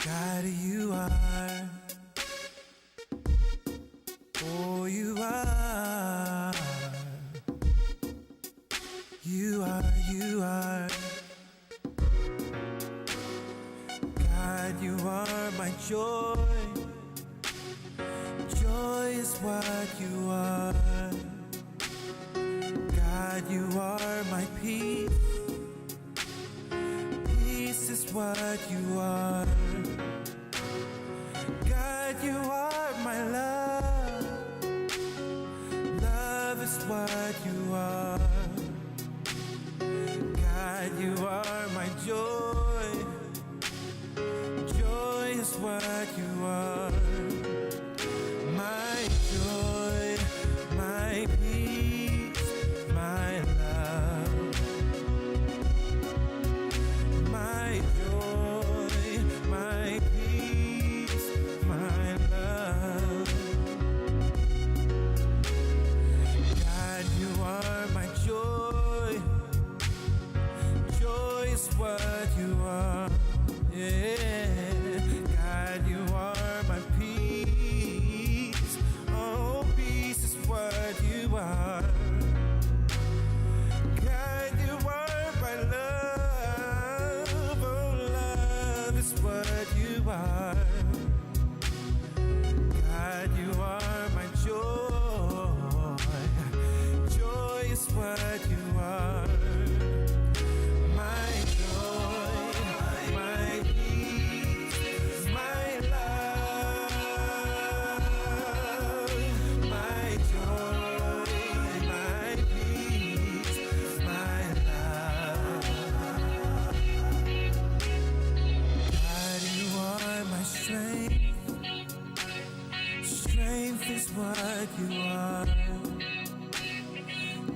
God, you are. Oh, you are. You are, you are. God, you are my joy. Joy is what you are. God, you are my peace. Peace is what you are. God, you are my love. Love is what you are. God, you are my joy. Joy is what you are. My joy, my peace, my love. My joy, my peace, my love. God, you are my joy. Joy is what you are. Yeah. God, you are my peace. Oh, peace is what you are. God, you are my love. Oh, love is what you are. God, you are my joy. Joy is what you are. My joy, my peace, my love. My joy, my peace, my love. God, you are my strength. Strength is what you are.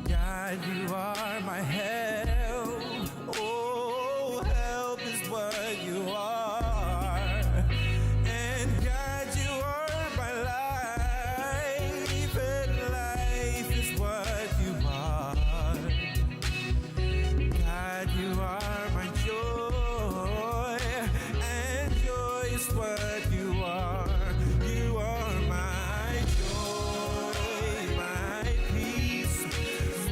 God, you are my help. Oh, help is what you are. And God, you are my life. And life is what you are. God, you are my joy. And joy is what you are. You are my joy, my peace,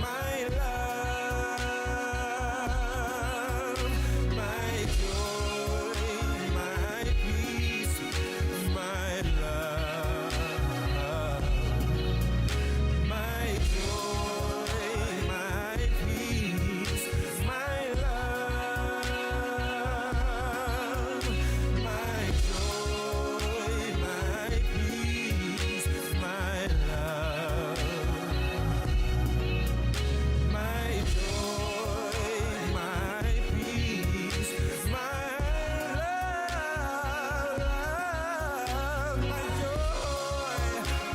my love. My joy, my peace, my love. My joy, my peace, my love. My joy, my peace, my love. My joy, my peace, my love. My joy,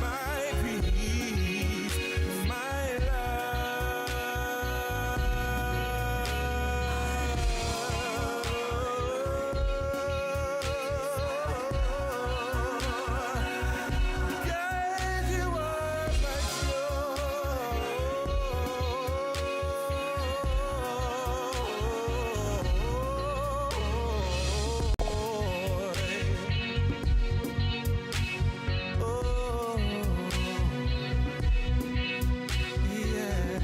my peace, my love. God, you are my joy. Oh, yeah,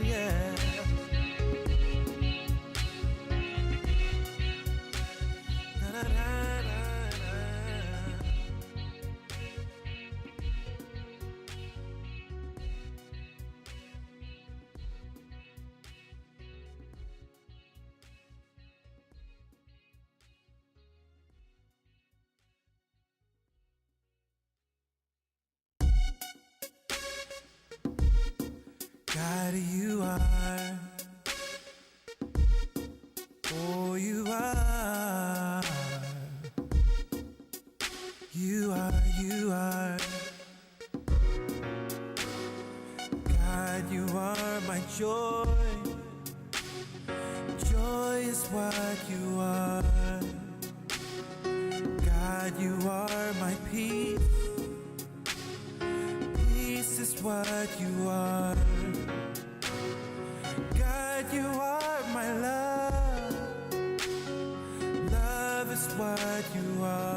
yeah. Na, na, na, na, na. God, you are. Oh, you are. You are, you are. God, you are my joy. Joy is what you are. God, you are my peace. Peace is what you are. God, you are my love. Love is what you are.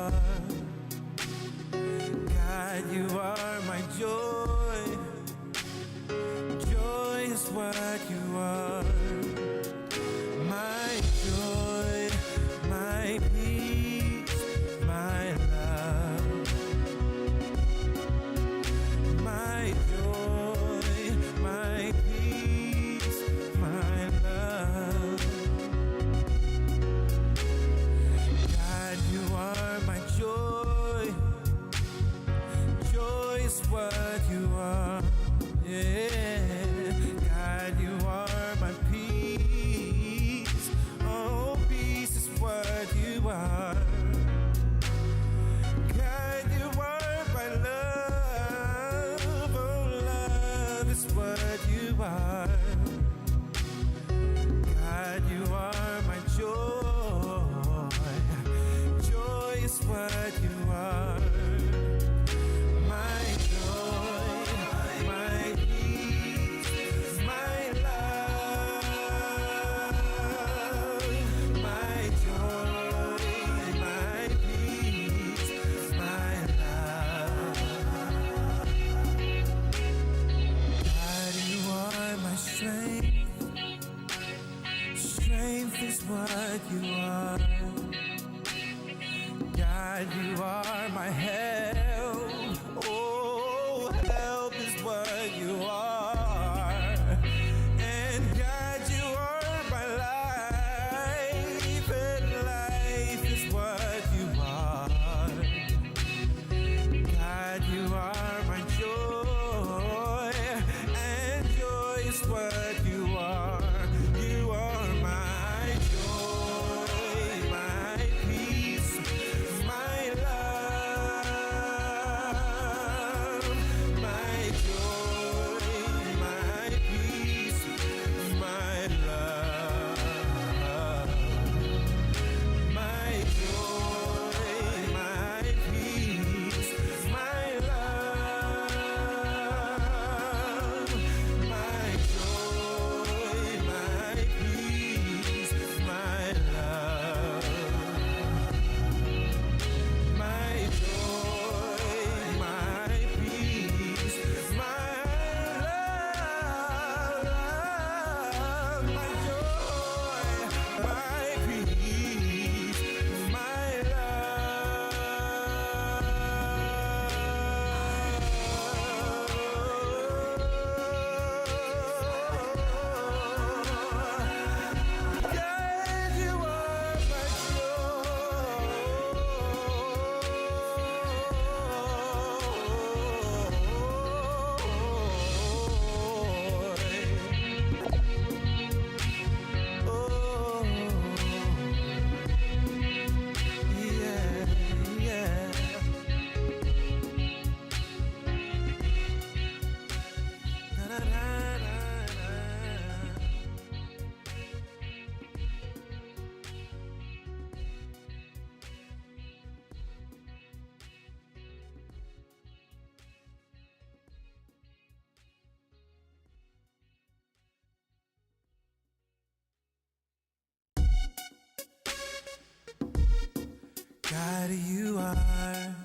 God, you are.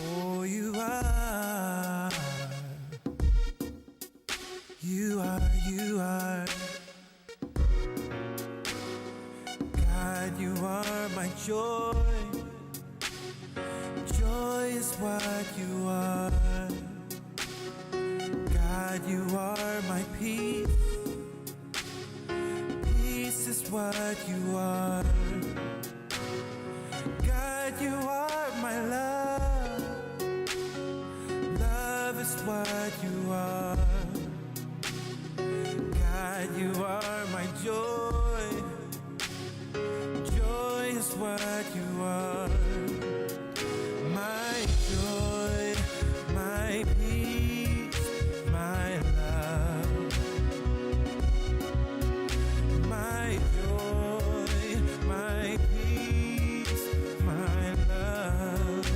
Oh, you are. You are, you are. God, you are my joy. Joy is what you are. God, you are my peace. Peace is what you are. God, you are my love. Love is what you are. God, you are my joy. Joy is what you are. My joy, my peace, my love. My joy, my peace, my love.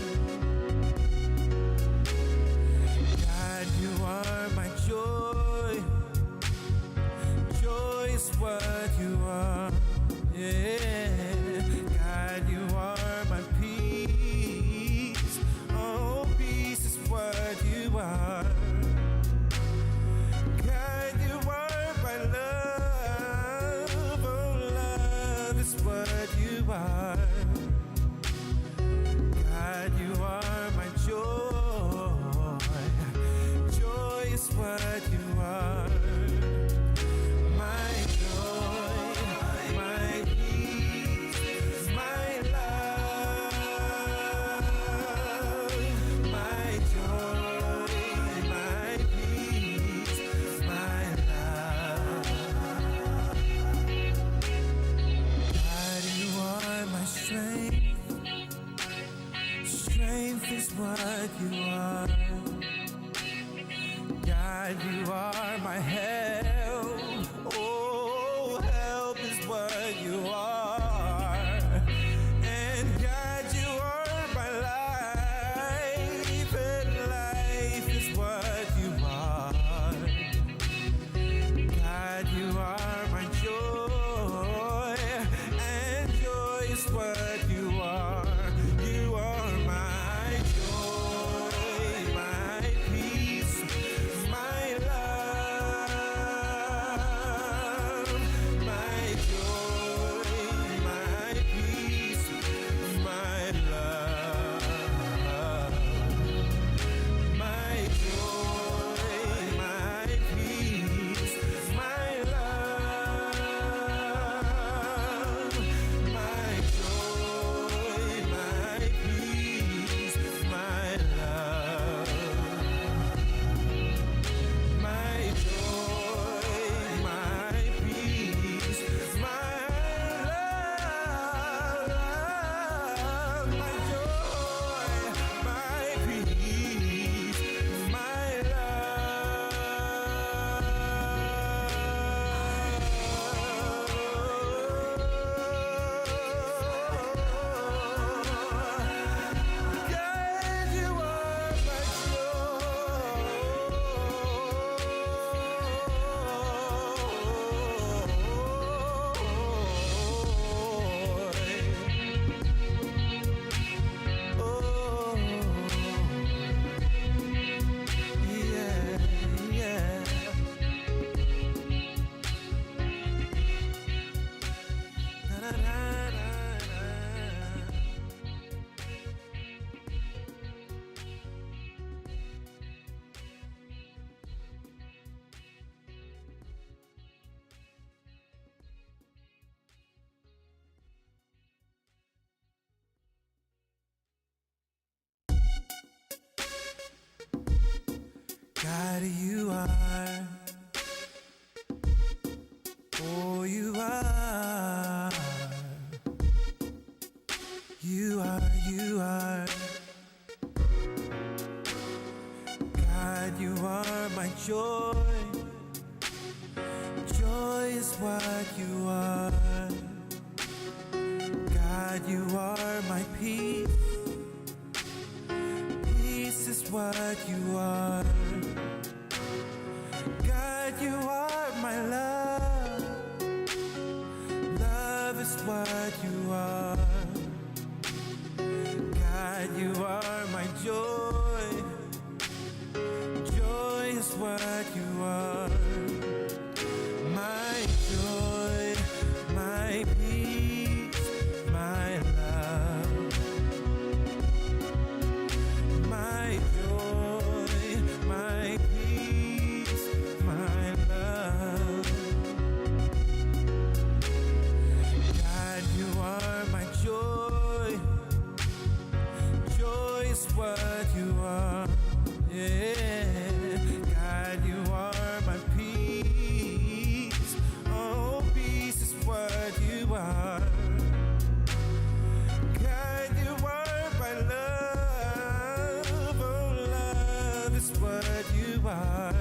God, you are my joy. Joy is what you are. Yeah. God, you are my peace. Oh, peace is what you are. God, you are my love. Oh, love is what you are. God, you are my joy. Joy is what you are. My joy, my peace, my love. My joy, my peace, my love. God, you are my strength. Strength is what you are. God, you are my help. Oh, help is what you are. And God, you are my life. And life is what you are. God, you are my joy. And joy is what you are. You are my joy, my peace, my love. My joy, my peace, my love. My joy, my peace, my love. My joy, my peace, my love. My joy, my peace, my love. My joy, my peace, my love. God, you are my joy. Oh, yeah, yeah. Na, na, na, na, na. God, you are. Oh, you are. You are, you are. God, you are my joy. Joy is what you are. God, you are my peace. Peace is what you are. God, you are my love. Love is is what you are. God, you are my joy. Joy is what you are. My joy, my peace, my love. My joy, my peace, my love. God, you are my joy. Joy is what you are. Yeah. God, you are my peace. Oh, peace is what you are. God, you are my love. Oh, love is what you are.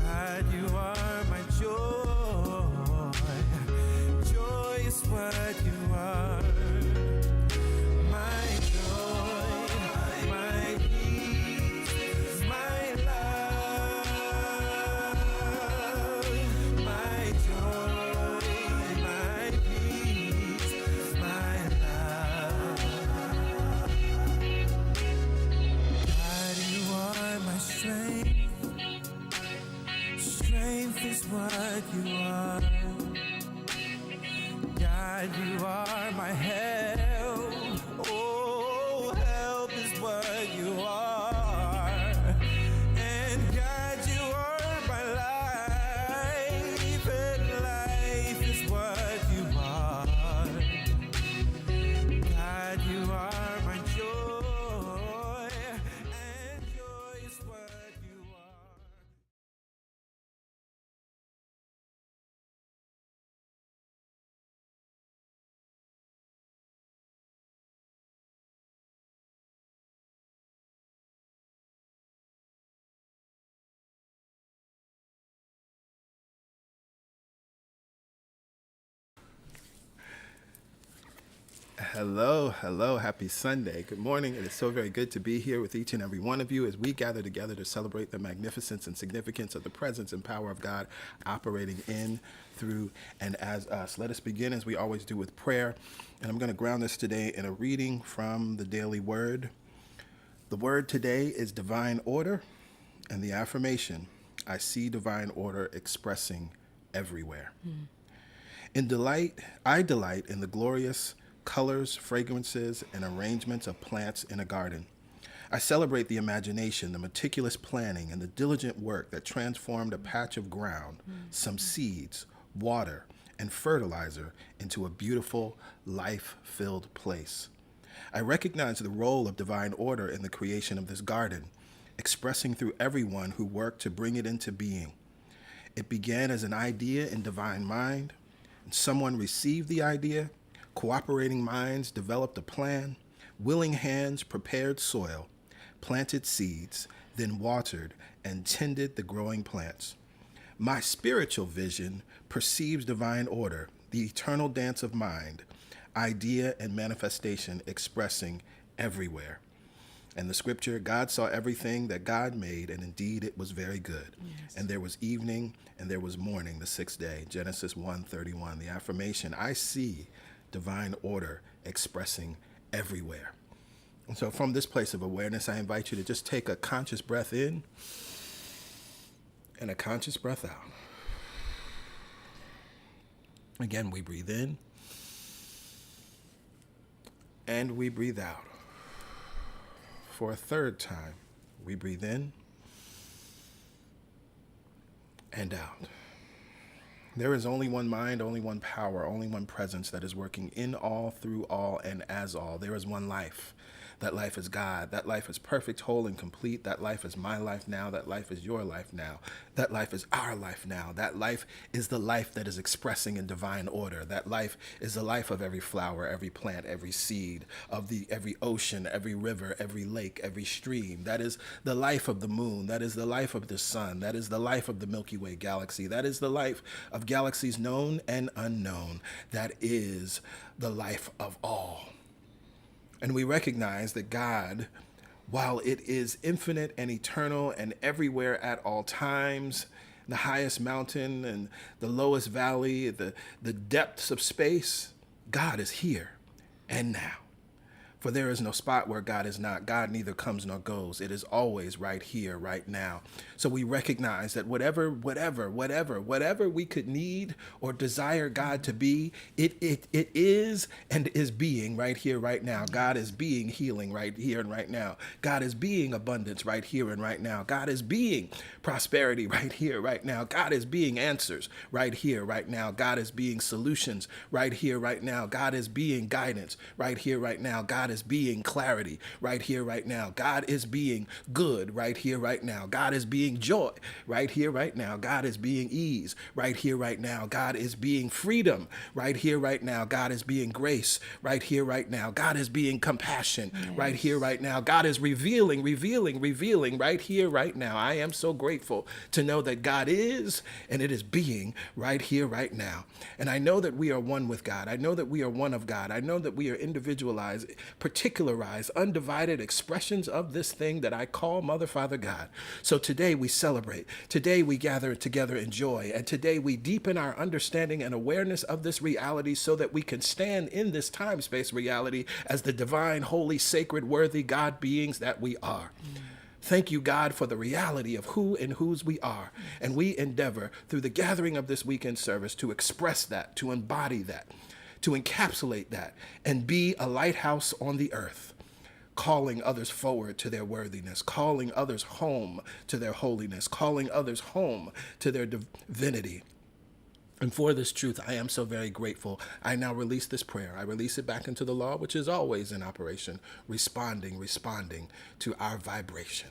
God, you are my joy. Joy is what you are. My joy, my peace, my love. My joy, my peace, my love. God, you are my strength. Strength is what you are. God, you are my help. Oh, help is what you are. And God, you are my life. And life is what you are. God, you are my joy. And joy is what you are. Hello, happy Sunday. Good morning. It is so very good to be here with each and every one of you as we gather together to celebrate the magnificence and significance of the presence and power of God operating in, through, and as us. Let us begin as we always do with prayer. And I'm going to ground this today in a reading from the Daily Word. The word today is divine order, and the affirmation, I see divine order expressing everywhere. I delight in the glorious colors, fragrances, and arrangements of plants in a garden. I celebrate the imagination, the meticulous planning, and the diligent work that transformed a patch of ground, some seeds, water, and fertilizer into a beautiful, life-filled place. I recognize the role of divine order in the creation of this garden, expressing through everyone who worked to bring it into being. It began as an idea in divine mind, and someone received the idea, cooperating minds developed a plan, willing hands prepared soil, planted seeds, then watered and tended the growing plants. My spiritual vision perceives divine order, the eternal dance of mind, idea and manifestation expressing everywhere. And the scripture, God saw everything that God made, and indeed it was very good. Yes. And there was evening, and there was morning, the sixth day. Genesis 1:31. The affirmation, I see divine order expressing everywhere. And so from this place of awareness, I invite you to just take a conscious breath in and a conscious breath out. Again, we breathe in and we breathe out. For a third time, we breathe in and out. There is only one mind, only one power, only one presence that is working in all, through all, and as all. There is one life. That life is God. That life is perfect, whole, and complete. That life is my life now. That life is your life now. That life is our life now. That life is the life that is expressing in divine order. That life is the life of every flower, every plant, every seed, of every ocean, every river, every lake, every stream. That is the life of the moon. That is the life of the sun. That is the life of the Milky Way galaxy. That is the life of galaxies known and unknown. That is the life of all. And we recognize that God, while it is infinite and eternal and everywhere at all times, the highest mountain and the lowest valley, the depths of space, God is here and now. For there is no spot where God is not. God neither comes nor goes. It is always right here, right now. So we recognize that whatever we could need or desire God to be, it is and is being right here, right now. God is being healing right here and right now. God is being abundance right here and right now. God is being prosperity right here, right now. God is being answers right here, right now. God is being solutions right here, right now. God is being guidance right here, right now. God is being clarity right here, right now. God is being good right here, right now. God is being joy right here, right now. God is being ease right here, right now. God is being freedom right here, right now. God is being grace right here, right now. God is being compassion right here, right now. God is revealing right here, right now. I am so grateful to know that God is, and it is being right here, right now. And I know that we are one with God. I know that we are one of God. I know that we are individualized, particularized, undivided expressions of this thing that I call Mother, Father, God. So today we celebrate. Today we gather together in joy. And today we deepen our understanding and awareness of this reality so that we can stand in this time-space reality as the divine, holy, sacred, worthy God beings that we are. Thank you, God, for the reality of who and whose we are. And we endeavor through the gathering of this weekend service to express that, to embody that, to encapsulate that, and be a lighthouse on the earth, calling others forward to their worthiness, calling others home to their holiness, calling others home to their divinity. And for this truth, I am so very grateful. I now release this prayer. I release it back into the law, which is always in operation, responding to our vibration.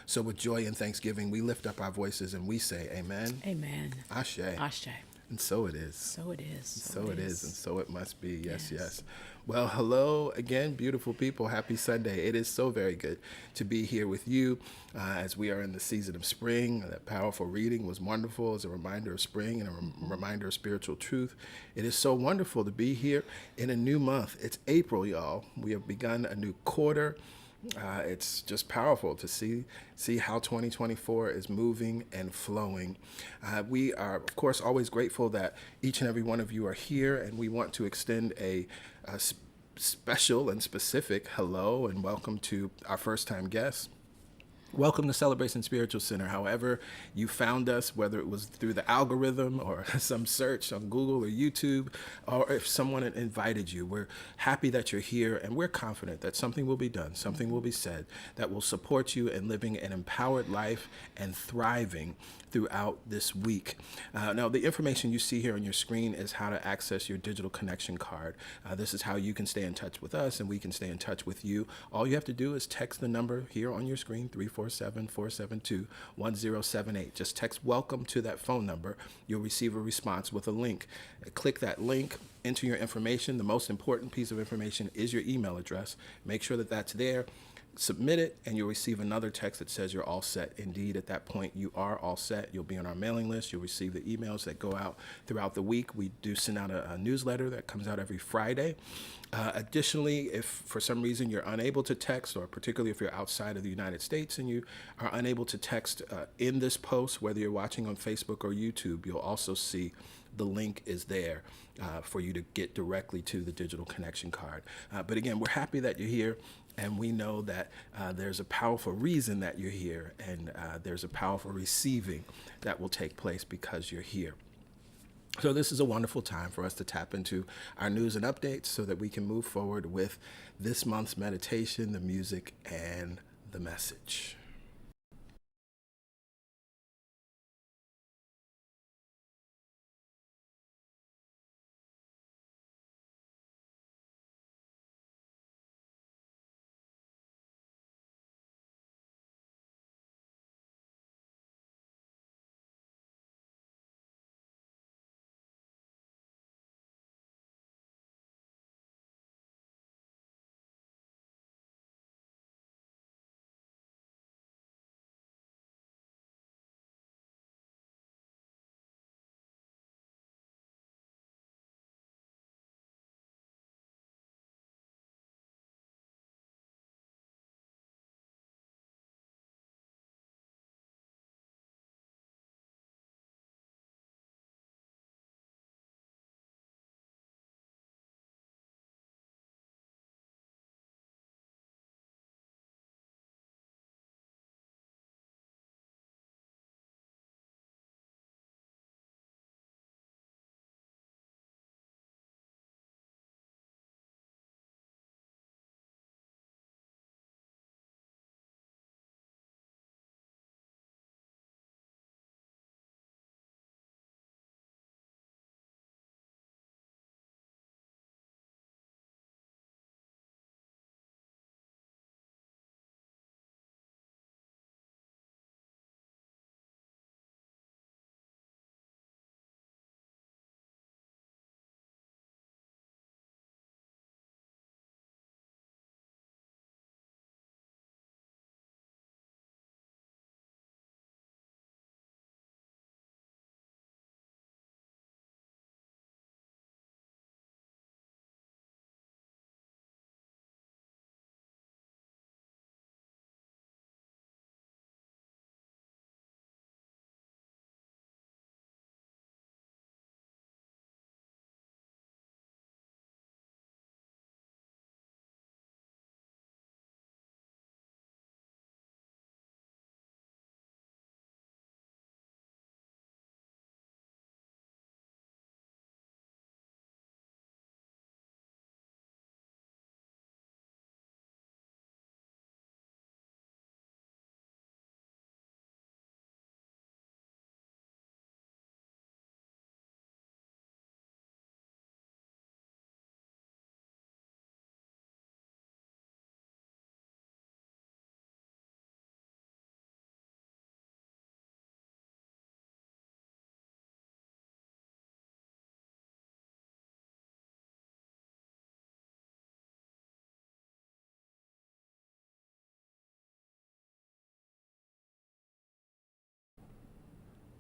So with joy and thanksgiving, we lift up our voices and we say, amen. Amen. Ashe. Ashe. And so it is. So it is. So it is, and so it must be. Yes, yes. Well, hello again, beautiful people. Happy Sunday. It is so very good to be here with you as we are in the season of spring. That powerful reading was wonderful as a reminder of spring and a reminder of spiritual truth. It is so wonderful to be here in a new month. It's April, y'all. We have begun a new quarter. It's just powerful to see how 2024 is moving and flowing. We are, of course, always grateful that each and every one of you are here, and we want to extend a special and specific hello and welcome to our first-time guests. Welcome to Celebration Spiritual Center. However you found us, whether it was through the algorithm or some search on Google or YouTube, or if someone invited you, we're happy that you're here, and we're confident that something will be done, something will be said that will support you in living an empowered life and thriving throughout this week. Now, the information you see here on your screen is how to access your digital connection card. This is how you can stay in touch with us and we can stay in touch with you. All you have to do is text the number here on your screen, 347-472-1078. Just text welcome to that phone number. You'll receive a response with a link. Click that link, enter your information. The most important piece of information is your email address. Make sure that that's there. Submit it, and you'll receive another text that says you're all set. Indeed, at that point, you are all set. You'll be on our mailing list. You'll receive the emails that go out throughout the week. We do send out a newsletter that comes out every Friday. Additionally, if for some reason you're unable to text, or particularly if you're outside of the United States and you are unable to text in this post, whether you're watching on Facebook or YouTube, you'll also see the link is there for you to get directly to the digital connection card. But again, we're happy that you're here. And we know that there's a powerful reason that you're here, and there's a powerful receiving that will take place because you're here. So this is a wonderful time for us to tap into our news and updates so that we can move forward with this month's meditation, the music, and the message.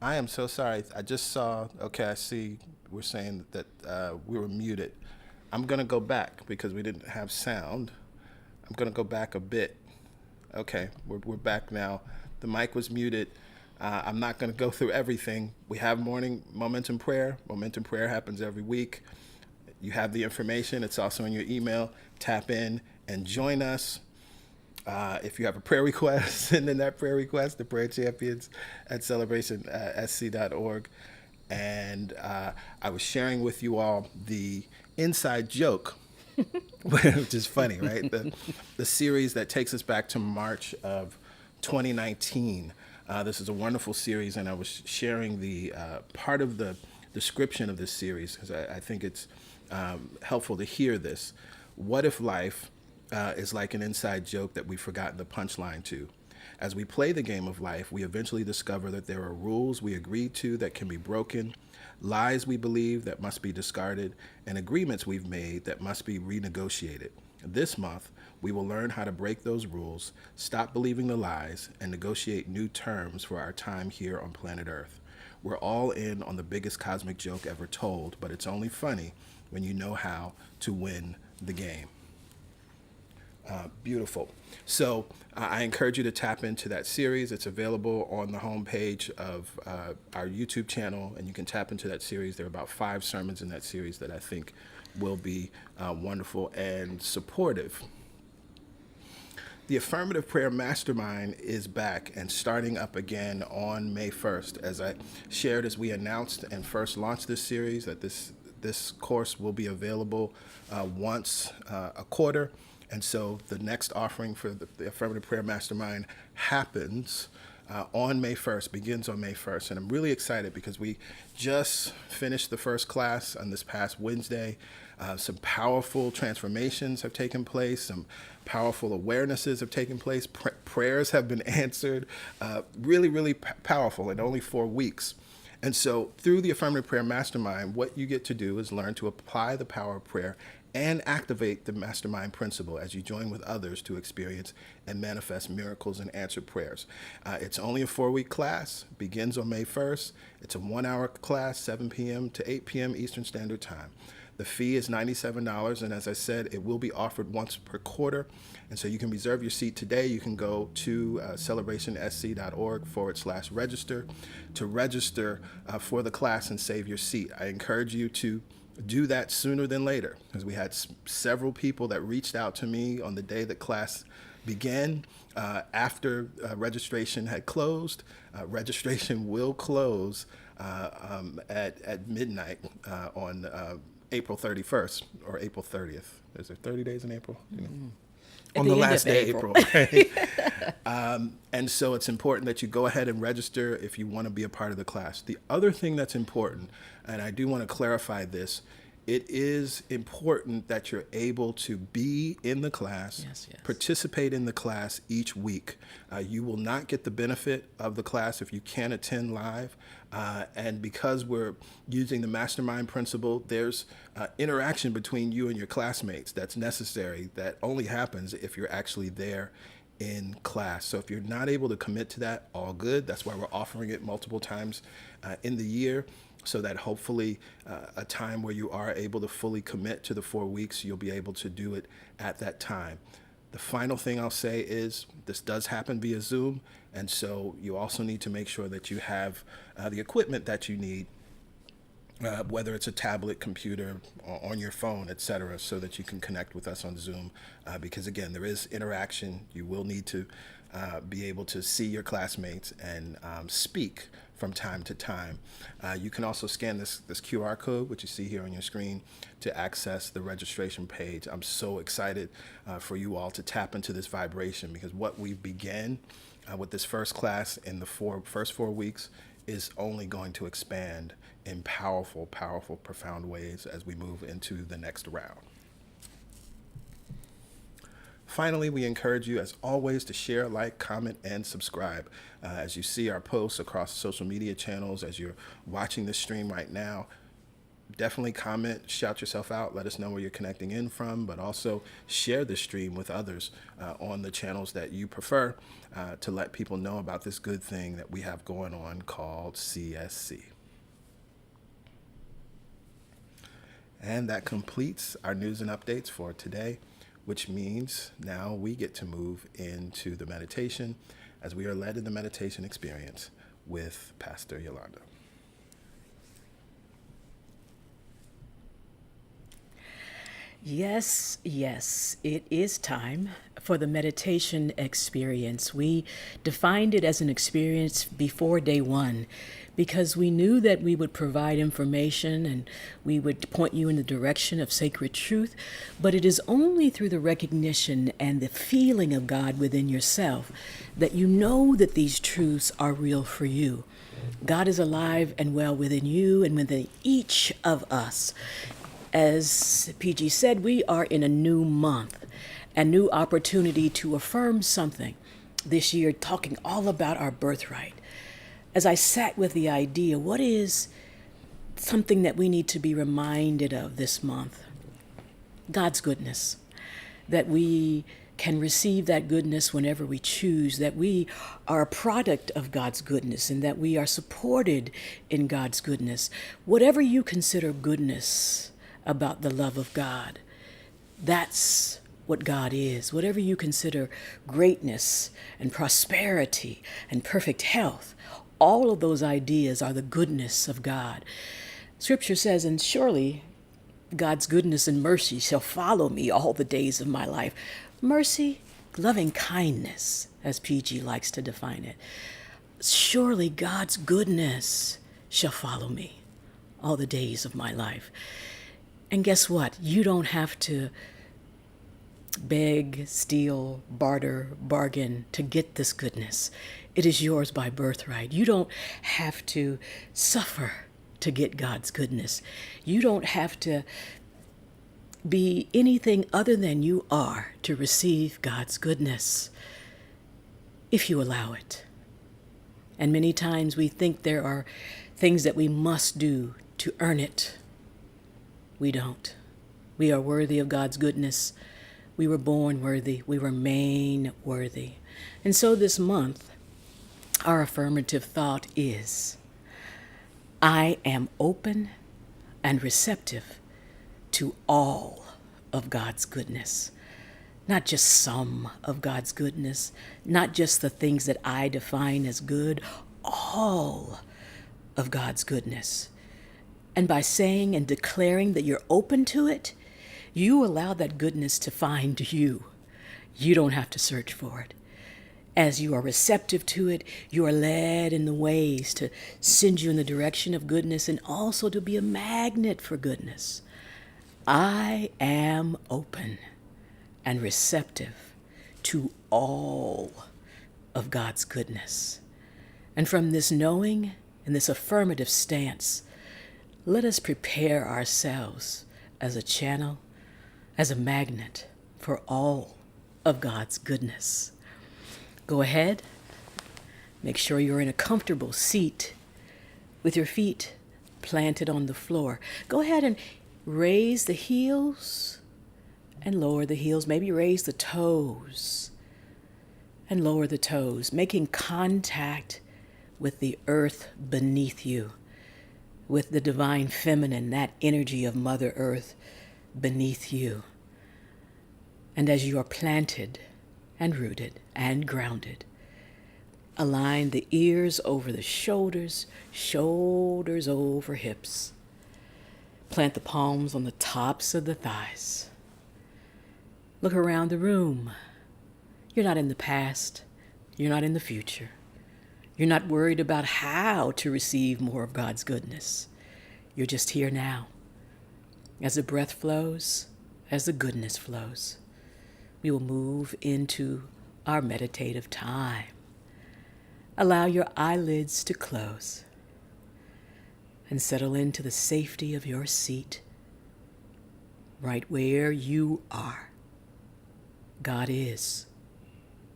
I am so sorry. I just saw, okay, I see we're saying that we were muted. I'm going to go back because we didn't have sound. I'm going to go back a bit. Okay, we're back now. The mic was muted. I'm not going to go through everything. We have morning momentum prayer. Momentum prayer happens every week. You have the information. It's also in your email. Tap in and join us. If you have a prayer request, send in that prayer request to prayer champions at celebration.sc.org. And I was sharing with you all the inside joke, which is funny, right? The series that takes us back to March of 2019. This is a wonderful series, and I was sharing the part of the description of this series because I think it's helpful to hear this. What if life is like an inside joke that we've forgotten the punchline to? As we play the game of life, we eventually discover that there are rules we agreed to that can be broken, lies we believe that must be discarded, and agreements we've made that must be renegotiated. This month, we will learn how to break those rules, stop believing the lies, and negotiate new terms for our time here on planet Earth. We're all in on the biggest cosmic joke ever told, but it's only funny when you know how to win the game. Beautiful. So I encourage you to tap into that series. It's available on the homepage of our YouTube channel, and you can tap into that series. There are about 5 sermons in that series that I think will be wonderful and supportive. The Affirmative Prayer Mastermind is back and starting up again on May 1st. As I shared, as we announced and first launched this series, that this course will be available once a quarter. And so the next offering for the Affirmative Prayer Mastermind happens on May 1st, begins on May 1st. And I'm really excited because we just finished the first class on this past Wednesday. Some powerful transformations have taken place. Some powerful awarenesses have taken place. Prayers have been answered. Really, really powerful in only 4 weeks. And so through the Affirmative Prayer Mastermind, what you get to do is learn to apply the power of prayer and activate the mastermind principle as you join with others to experience and manifest miracles and answered prayers. It's only a 4-week class, begins on May 1st. It's a 1-hour class, 7 p.m. to 8 p.m. Eastern Standard Time. The fee is $97, and as I said, it will be offered once per quarter. And so you can reserve your seat today. You can go to celebration.sc.org/register to register for the class and save your seat. I encourage you to do that sooner than later, because we had several people that reached out to me on the day that class began after registration had closed. Registration will close at midnight on April 31st or April 30th. Is there 30 days in April? On the last day of April. And so it's important that you go ahead and register if you want to be a part of the class. The other thing that's important, and I do want to clarify this, it is important that you're able to be in the class, participate in the class each week. You will not get the benefit of the class if you can't attend live. And because we're using the mastermind principle, there's interaction between you and your classmates that's necessary, that only happens if you're actually there in class. So if you're not able to commit to that, all good. That's why we're offering it multiple times in the year, so that hopefully a time where you are able to fully commit to the 4 weeks, you'll be able to do it at that time. The final thing I'll say is this does happen via Zoom, and so you also need to make sure that you have the equipment that you need, whether it's a tablet, computer, or on your phone, etc., so that you can connect with us on Zoom, because again, there is interaction. You will need to be able to see your classmates and speak from time to time. You can also scan this QR code, which you see here on your screen, to access the registration page. I'm so excited for you all to tap into this vibration, because what we began with this first class in the first 4 weeks is only going to expand in powerful, powerful, profound ways as we move into the next round. Finally, we encourage you, as always, to share, like, comment, and subscribe. As you see our posts across social media channels, as you're watching this stream right now, Definitely comment, shout yourself out, let us know where you're connecting in from, but also share the stream with others on the channels that you prefer to let people know about this good thing that we have going on called CSC. And that completes our news and updates for today, which means now we get to move into the meditation as we are led in the meditation experience with Pastor Yolanda. Yes, it is time for the meditation experience. We defined it as an experience before day one because we knew that we would provide information and we would point you in the direction of sacred truth, but it is only through the recognition and the feeling of God within yourself that you know that these truths are real for you. God is alive and well within you and within each of us. As PG said, we are in a new month, a new opportunity to affirm something this year, talking all about our birthright. As I sat with the idea, what is something that we need to be reminded of this month? God's goodness, that we can receive that goodness whenever we choose, that we are a product of God's goodness, and that we are supported in God's goodness. Whatever you consider goodness about the love of God, that's what God is. Whatever you consider greatness and prosperity and perfect health, all of those ideas are the goodness of God. Scripture says, and surely God's goodness and mercy shall follow me all the days of my life. Mercy, loving kindness, as PG likes to define it. Surely God's goodness shall follow me all the days of my life. And guess what? You don't have to beg, steal, barter, bargain to get this goodness. It is yours by birthright. You don't have to suffer to get God's goodness. You don't have to be anything other than you are to receive God's goodness, if you allow it. And many times we think there are things that we must do to earn it. We don't. We are worthy of God's goodness. We were born worthy. We remain worthy. And so this month, our affirmative thought is, I am open and receptive to all of God's goodness. Not just some of God's goodness, not just the things that I define as good, all of God's goodness. And by saying and declaring that you're open to it, you allow that goodness to find you. You don't have to search for it. As you are receptive to it, you are led in the ways to send you in the direction of goodness and also to be a magnet for goodness. I am open and receptive to all of God's goodness. And from this knowing and this affirmative stance, let us prepare ourselves as a channel, as a magnet for all of God's goodness. Go ahead, make sure you're in a comfortable seat with your feet planted on the floor. Go ahead and raise the heels and lower the heels. Maybe raise the toes and lower the toes, making contact with the earth beneath you, with the divine feminine, that energy of Mother Earth beneath you. And as you are planted and rooted and grounded, align the ears over the shoulders, shoulders over hips. Plant the palms on the tops of the thighs. Look around the room. You're not in the past. You're not in the future. You're not worried about how to receive more of God's goodness. You're just here now. As the breath flows, as the goodness flows, we will move into our meditative time. Allow your eyelids to close and settle into the safety of your seat, right where you are. God is,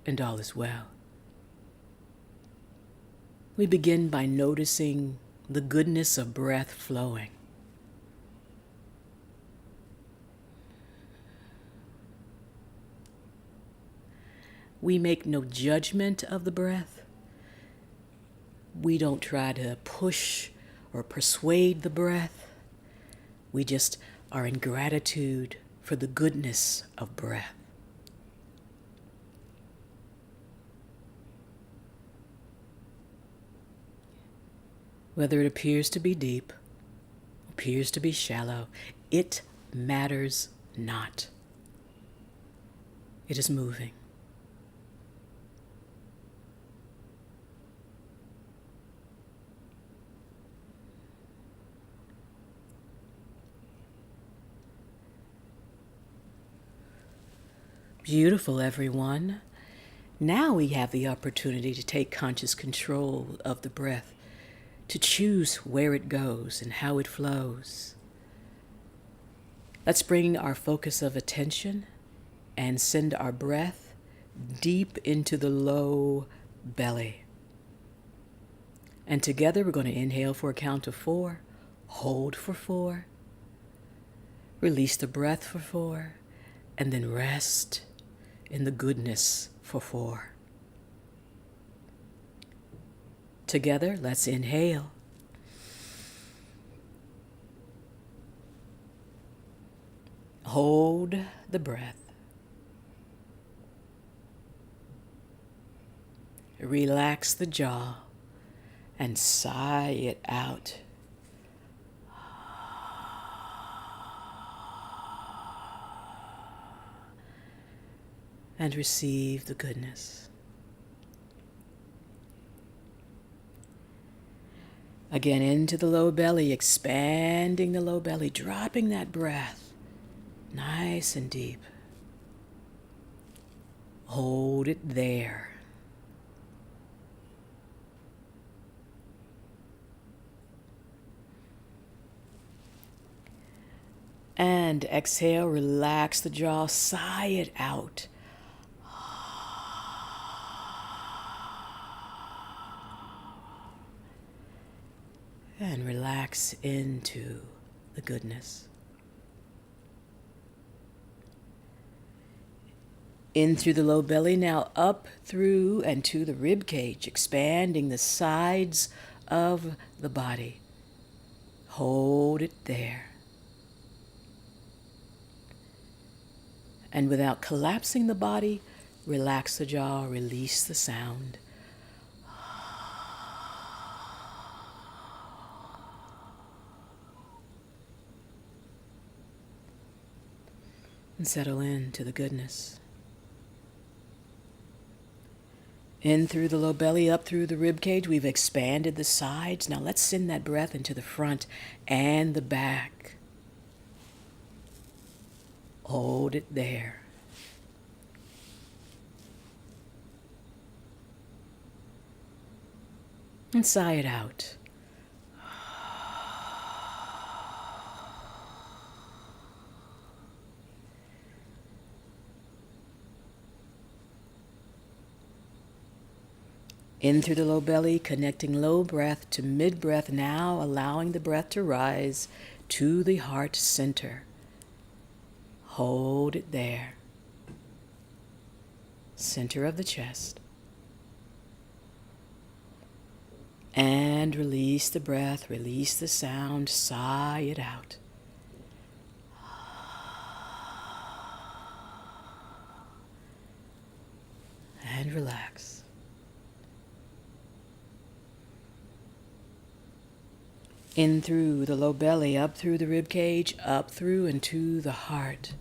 and all is well. We begin by noticing the goodness of breath flowing. We make no judgment of the breath. We don't try to push or persuade the breath. We just are in gratitude for the goodness of breath. Whether it appears to be deep, appears to be shallow, it matters not. It is moving. Beautiful, everyone. Now we have the opportunity to take conscious control of the breath, to choose where it goes and how it flows. Let's bring our focus of attention and send our breath deep into the low belly. And together we're going to inhale for a count of 4, hold for 4, release the breath for 4, and then rest in the goodness for 4. Together, let's inhale. Hold the breath. Relax the jaw and sigh it out. And receive the goodness. Again, into the low belly, expanding the low belly, dropping that breath nice and deep. Hold it there. And exhale, relax the jaw, sigh it out. And relax into the goodness. In through the low belly, now up through and to the rib cage, expanding the sides of the body. Hold it there. And without collapsing the body, relax the jaw, release the sound. And settle into the goodness. In through the low belly, up through the rib cage, we've expanded the sides. Now let's send that breath into the front and the back. Hold it there. And sigh it out. In through the low belly, connecting low breath to mid breath, now allowing the breath to rise to the heart center. Hold it there. Center of the chest. And release the breath, release the sound, sigh it out. And relax. In through the low belly, up through the rib cage, up through and to the heart.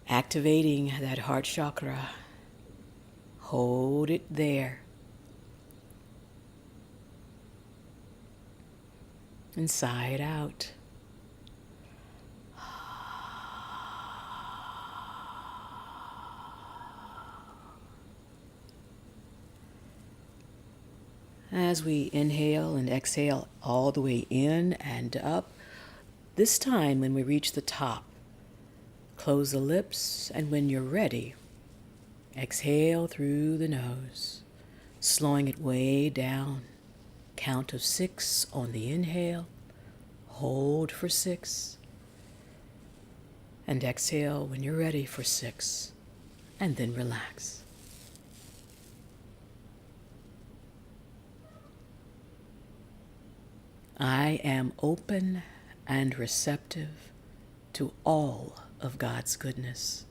Activating that heart chakra. Hold it there. And sigh it out. As we inhale and exhale all the way in and up, this time when we reach the top, close the lips, and when you're ready, exhale through the nose, slowing it way down. Count of 6 on the inhale, hold for 6, and exhale when you're ready for 6, and then relax. I am open and receptive to all of God's goodness.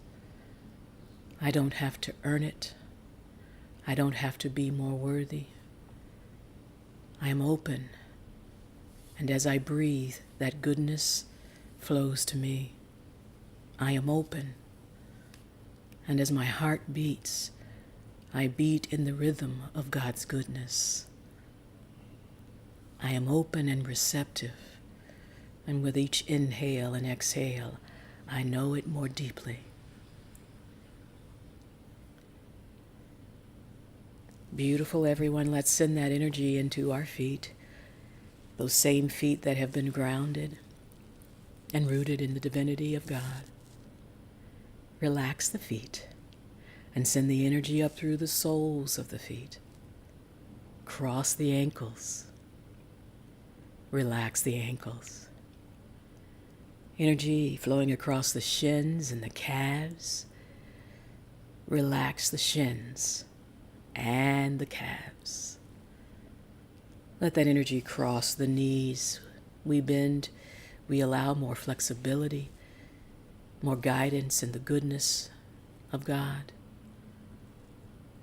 I don't have to earn it. I don't have to be more worthy. I am open, and as I breathe, that goodness flows to me. I am open, and as my heart beats, I beat in the rhythm of God's goodness. I am open and receptive, and with each inhale and exhale, I know it more deeply. Beautiful, everyone. Let's send that energy into our feet, those same feet that have been grounded and rooted in the divinity of God. Relax the feet and send the energy up through the soles of the feet. Cross the ankles. Relax the ankles. Energy flowing across the shins and the calves. Relax the shins and the calves. Let that energy cross the knees. We bend, we allow more flexibility, more guidance in the goodness of God.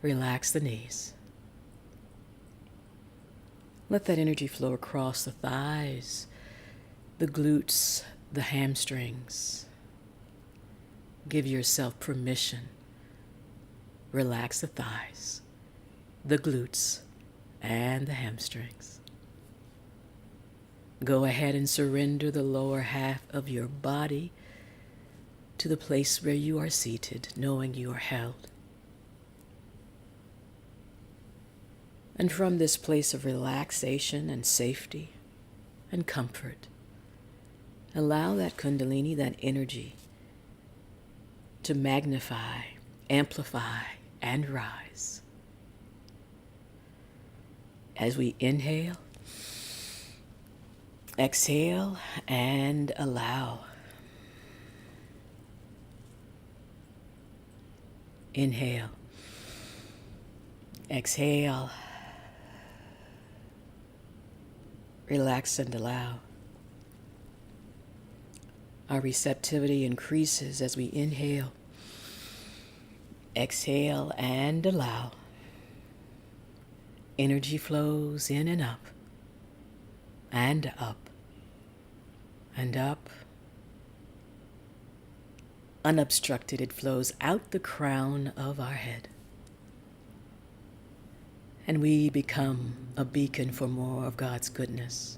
Relax the knees. Let that energy flow across the thighs, the glutes, the hamstrings. Give yourself permission. Relax the thighs, the glutes, and the hamstrings. Go ahead and surrender the lower half of your body to the place where you are seated, knowing you are held. And from this place of relaxation and safety and comfort, allow that Kundalini, that energy, to magnify, amplify, and rise. As we inhale, exhale, and allow. Inhale, exhale, relax and allow. Our receptivity increases as we inhale, exhale, and allow. Energy flows in and up, and up, and up. Unobstructed, it flows out the crown of our head. And we become a beacon for more of God's goodness.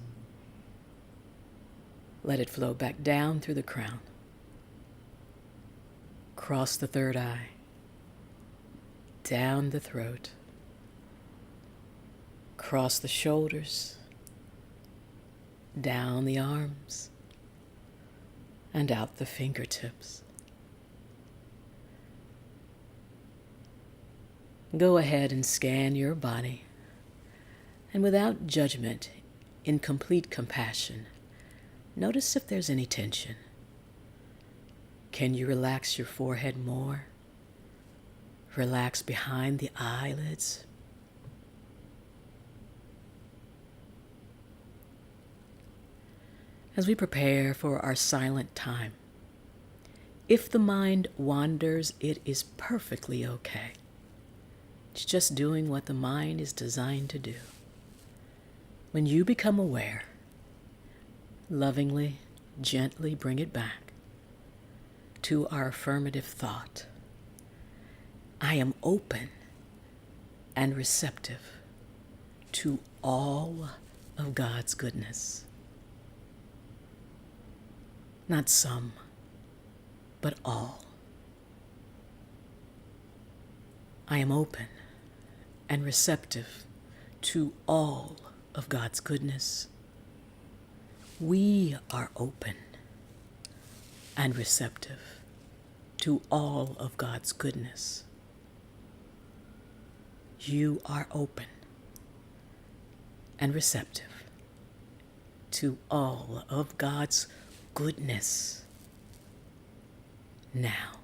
Let it flow back down through the crown, cross the third eye, down the throat, cross the shoulders, down the arms, and out the fingertips. Go ahead and scan your body, and without judgment, in complete compassion, notice if there's any tension. Can you relax your forehead more? Relax behind the eyelids. As we prepare for our silent time, if the mind wanders, it is perfectly okay. It's just doing what the mind is designed to do. When you become aware, lovingly, gently bring it back to our affirmative thought. I am open and receptive to all of God's goodness. Not some, but all. I am open and receptive to all of God's goodness. We are open and receptive to all of God's goodness. You are open and receptive to all of God's goodness. Now,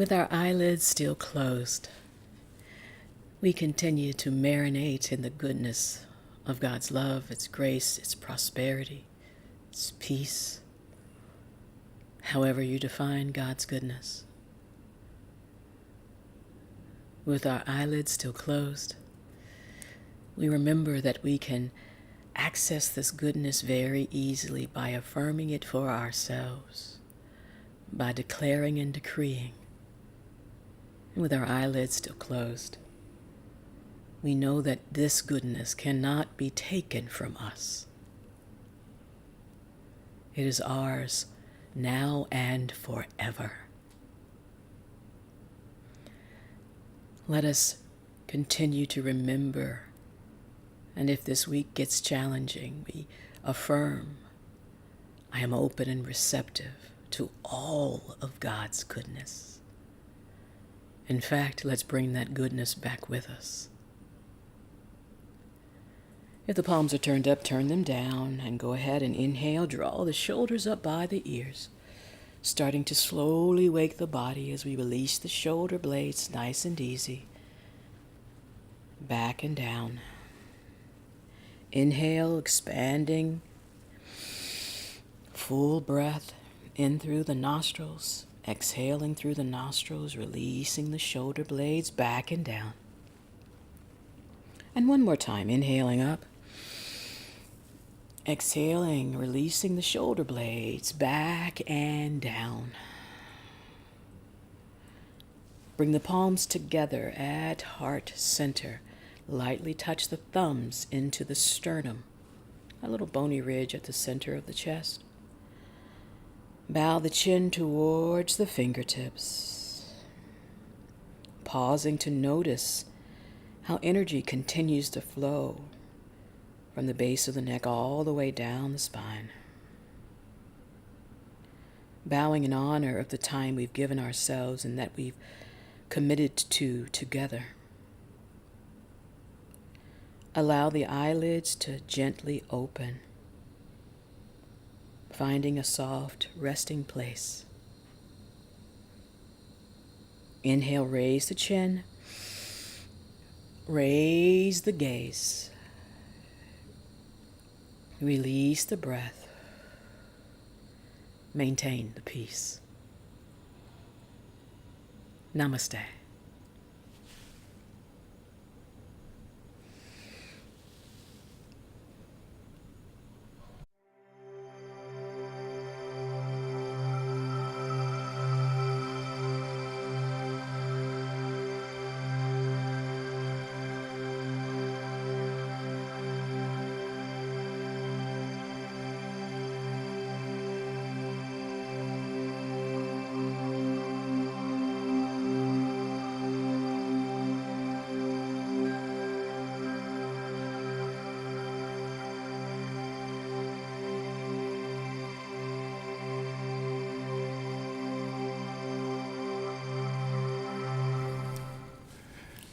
With our eyelids still closed, we continue to marinate in the goodness of God's love, its grace, its prosperity, its peace, however you define God's goodness. With our eyelids still closed, we remember that we can access this goodness very easily by affirming it for ourselves, by declaring and decreeing. And with our eyelids still closed, we know that this goodness cannot be taken from us. It is ours now and forever. Let us continue to remember, and if this week gets challenging, we affirm, I am open and receptive to all of God's goodness. In fact, let's bring that goodness back with us. If the palms are turned up, turn them down and go ahead and inhale. Draw the shoulders up by the ears, starting to slowly wake the body as we release the shoulder blades nice and easy. Back and down. Inhale, expanding. Full breath in through the nostrils. Exhaling through the nostrils, releasing the shoulder blades back and down. And one more time, inhaling up. Exhaling, releasing the shoulder blades back and down. Bring the palms together at heart center. Lightly touch the thumbs into the sternum, a little bony ridge at the center of the chest. Bow the chin towards the fingertips. Pausing to notice how energy continues to flow from the base of the neck all the way down the spine. Bowing in honor of the time we've given ourselves and that we've committed to together. Allow the eyelids to gently open, finding a soft resting place. Inhale, raise the chin, raise the gaze. Release the breath. Maintain the peace. Namaste.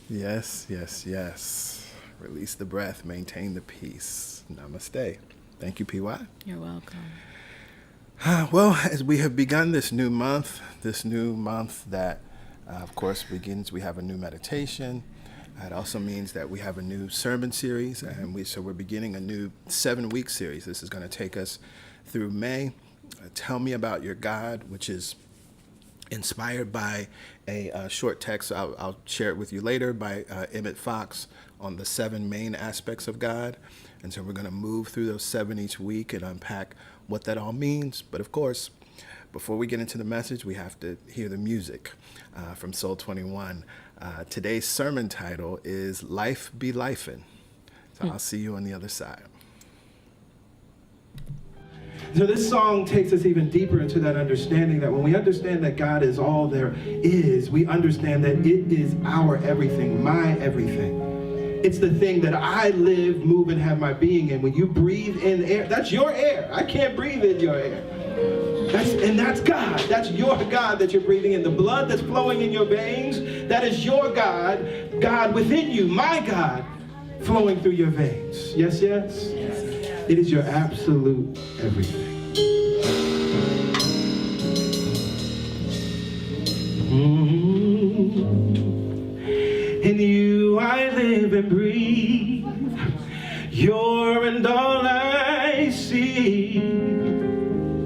Yes, yes, yes. Release the breath, maintain the peace. Namaste. Thank you, PY. You're welcome. Well, as we have begun this new month that, of course, begins, we have a new meditation. It also means that we have a new sermon series, and so we're beginning a new 7-week series. This is going to take us through May. Tell Me About Your God, which is inspired by a short text, I'll share it with you later, by Emmett Fox on the 7 main aspects of God. And so we're going to move through those 7 each week and unpack what that all means. But of course, before we get into the message, we have to hear the music from Soul 21. Today's sermon title is Life Be Lifin. So I'll see you on the other side. So this song takes us even deeper into that understanding that when we understand that God is all there is, we understand that it is our everything, my everything. It's the thing that I live, move, and have my being in. When you breathe in air, that's your air. I can't breathe in your air. That's God. That's your God that you're breathing in. The blood that's flowing in your veins, that is your God. God within you, my God, flowing through your veins. Yes, yes? Yes. It is your absolute everything. In you I live and breathe. You're and all I see.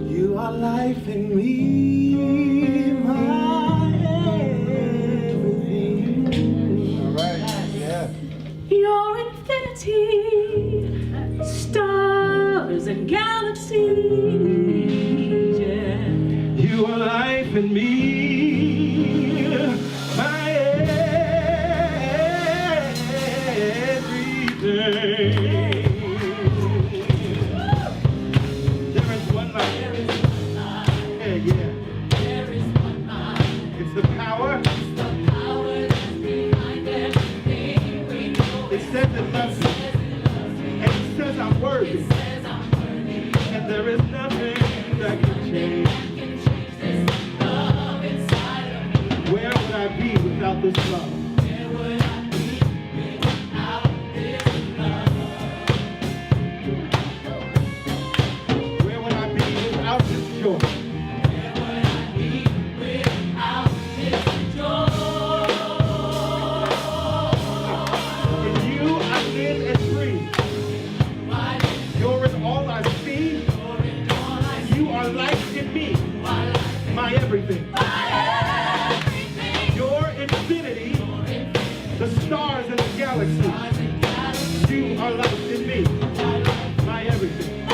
You are life in me, my everything. All right. Yeah. Your infinity, stars and galaxies. Yeah. You are life in me, my everything. There is one life. Yeah, yeah. It's the power. It says it loves me. And it says I'm worthy. And there is nothing that can change. Where would I be without this love? Where would I be without this joy? In you I live and breathe. You're in all I see. You are life in me, my everything. Your infinity, the stars and the galaxies. You are life in me, my everything.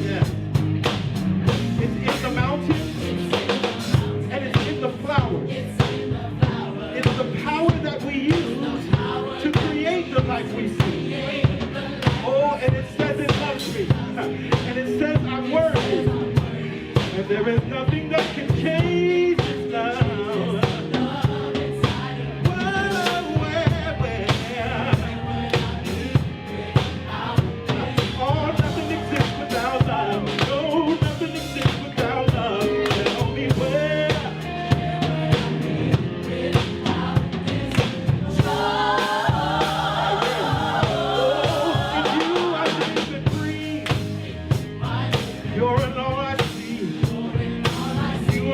Yeah. It's in the mountains and it's in the flowers. It's the power that we use to create the life we see. Oh, and it says it loves me. And it says I'm worthy. And there is nothing that can change this love. Oh, nothing exists without love. No, nothing exists without love. Tell me where. In you I live and breathe. You're in all I see. You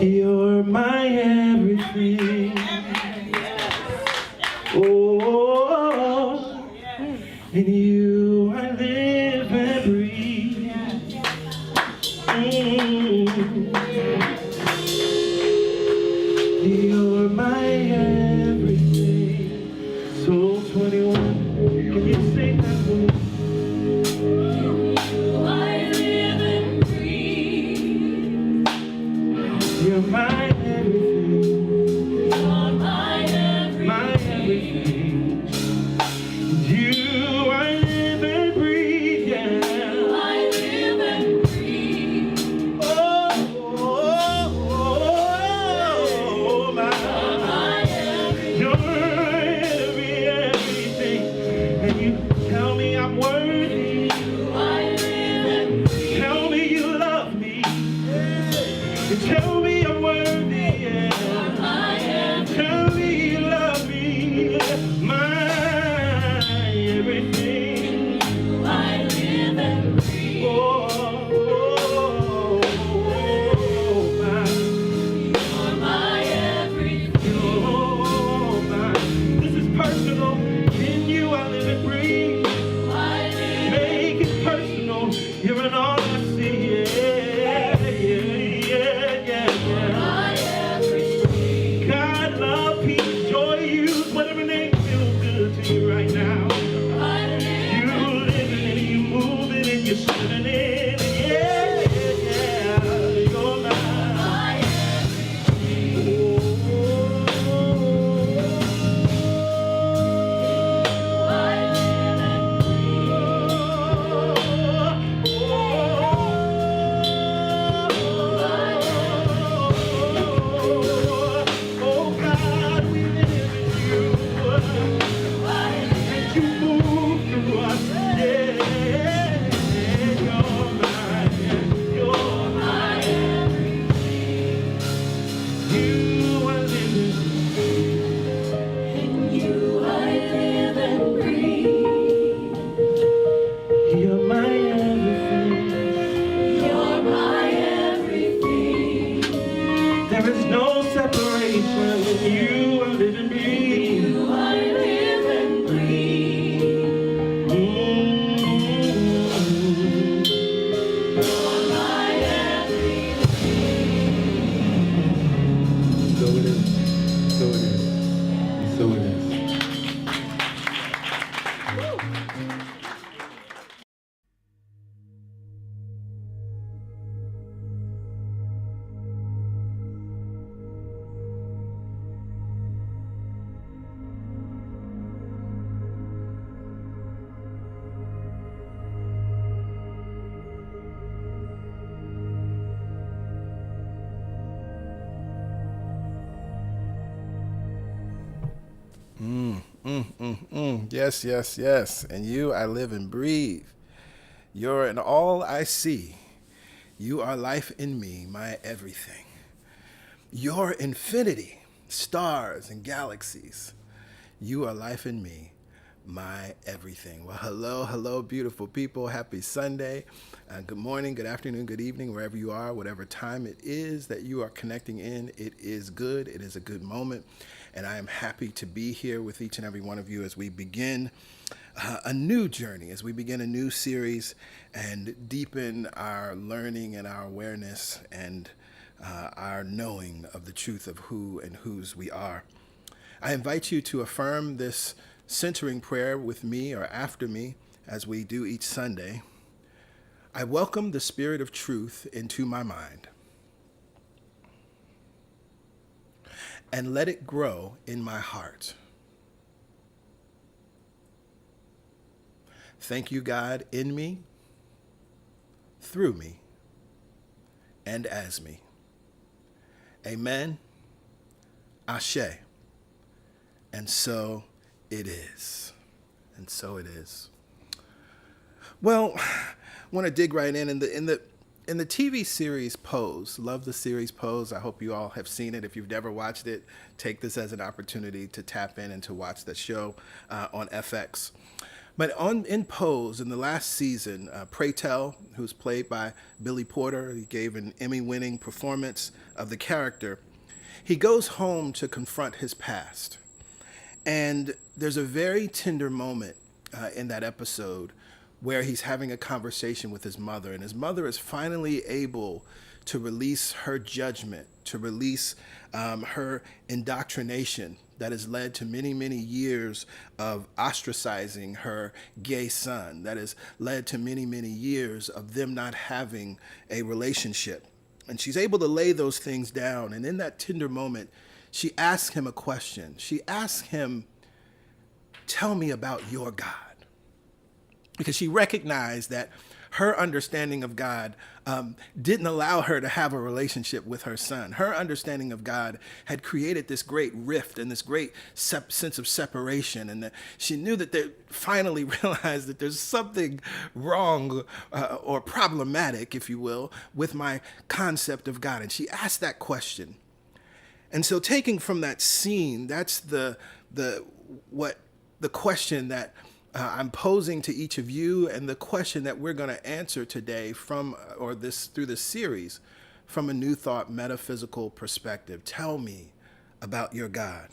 You're my everything. Oh, in you I live and breathe. You're my everything. Soul 21. Can you sing that for me? You're my everything. My everything. You, I live and breathe, yeah. Oh, my. You're everything. And you tell me I'm worthy. Tell me you love me. You tell me I'm worthy, yeah. Tell me you love me, my everything. Oh, my. This is personal. In you I live and breathe. Make it personal. You're in all I see, yeah, yeah. God, love, peace, joy, use whatever name feels good to you right now. You living and you moving and you're sitting in, yeah. You're mine. Oh God, we live in you. And you move through us, yeah. You're mine. You are living. You're my everything. There is no separation when you are living me. So it is. So it is. So it is. Yes, yes, yes. And you, I live and breathe. You're in all I see. You are life in me, my everything. Your infinity, stars and galaxies. You are life in me, my everything. Well, hello, beautiful people. Happy Sunday. Good morning, good afternoon, good evening, wherever you are, whatever time it is that you are connecting in. It is good. It is a good moment. And I am happy to be here with each and every one of you as we begin a new journey, as we begin a new series and deepen our learning and our awareness and our knowing of the truth of who and whose we are. I invite you to affirm this centering prayer with me or after me as we do each Sunday. I welcome the Spirit of truth into my mind and let it grow in my heart. Thank you, God, in me, through me, and as me. Amen. Ashe. And so it is. And so it is. Well, I want to dig right in the TV series Pose. Love the series Pose. I hope you all have seen it. If you've never watched it, take this as an opportunity to tap in and to watch the show on FX. But in Pose, in the last season, Pray Tell, who's played by Billy Porter, he gave an Emmy-winning performance of the character. He goes home to confront his past. And there's a very tender moment in that episode where he's having a conversation with his mother. And his mother is finally able to release her judgment, to release her indoctrination that has led to many, many years of ostracizing her gay son, that has led to many, many years of them not having a relationship. And she's able to lay those things down. And in that tender moment, she asks him a question. She asks him, tell me about your God. Because she recognized that her understanding of God didn't allow her to have a relationship with her son. Her understanding of God had created this great rift and this great sense of separation. And that she knew that they finally realized that there's something wrong or problematic, if you will, with my concept of God. And she asked that question. And so taking from that scene, that's the question that I'm posing to each of you, and the question that we're going to answer today through this series from a New Thought metaphysical perspective. Tell me about your God.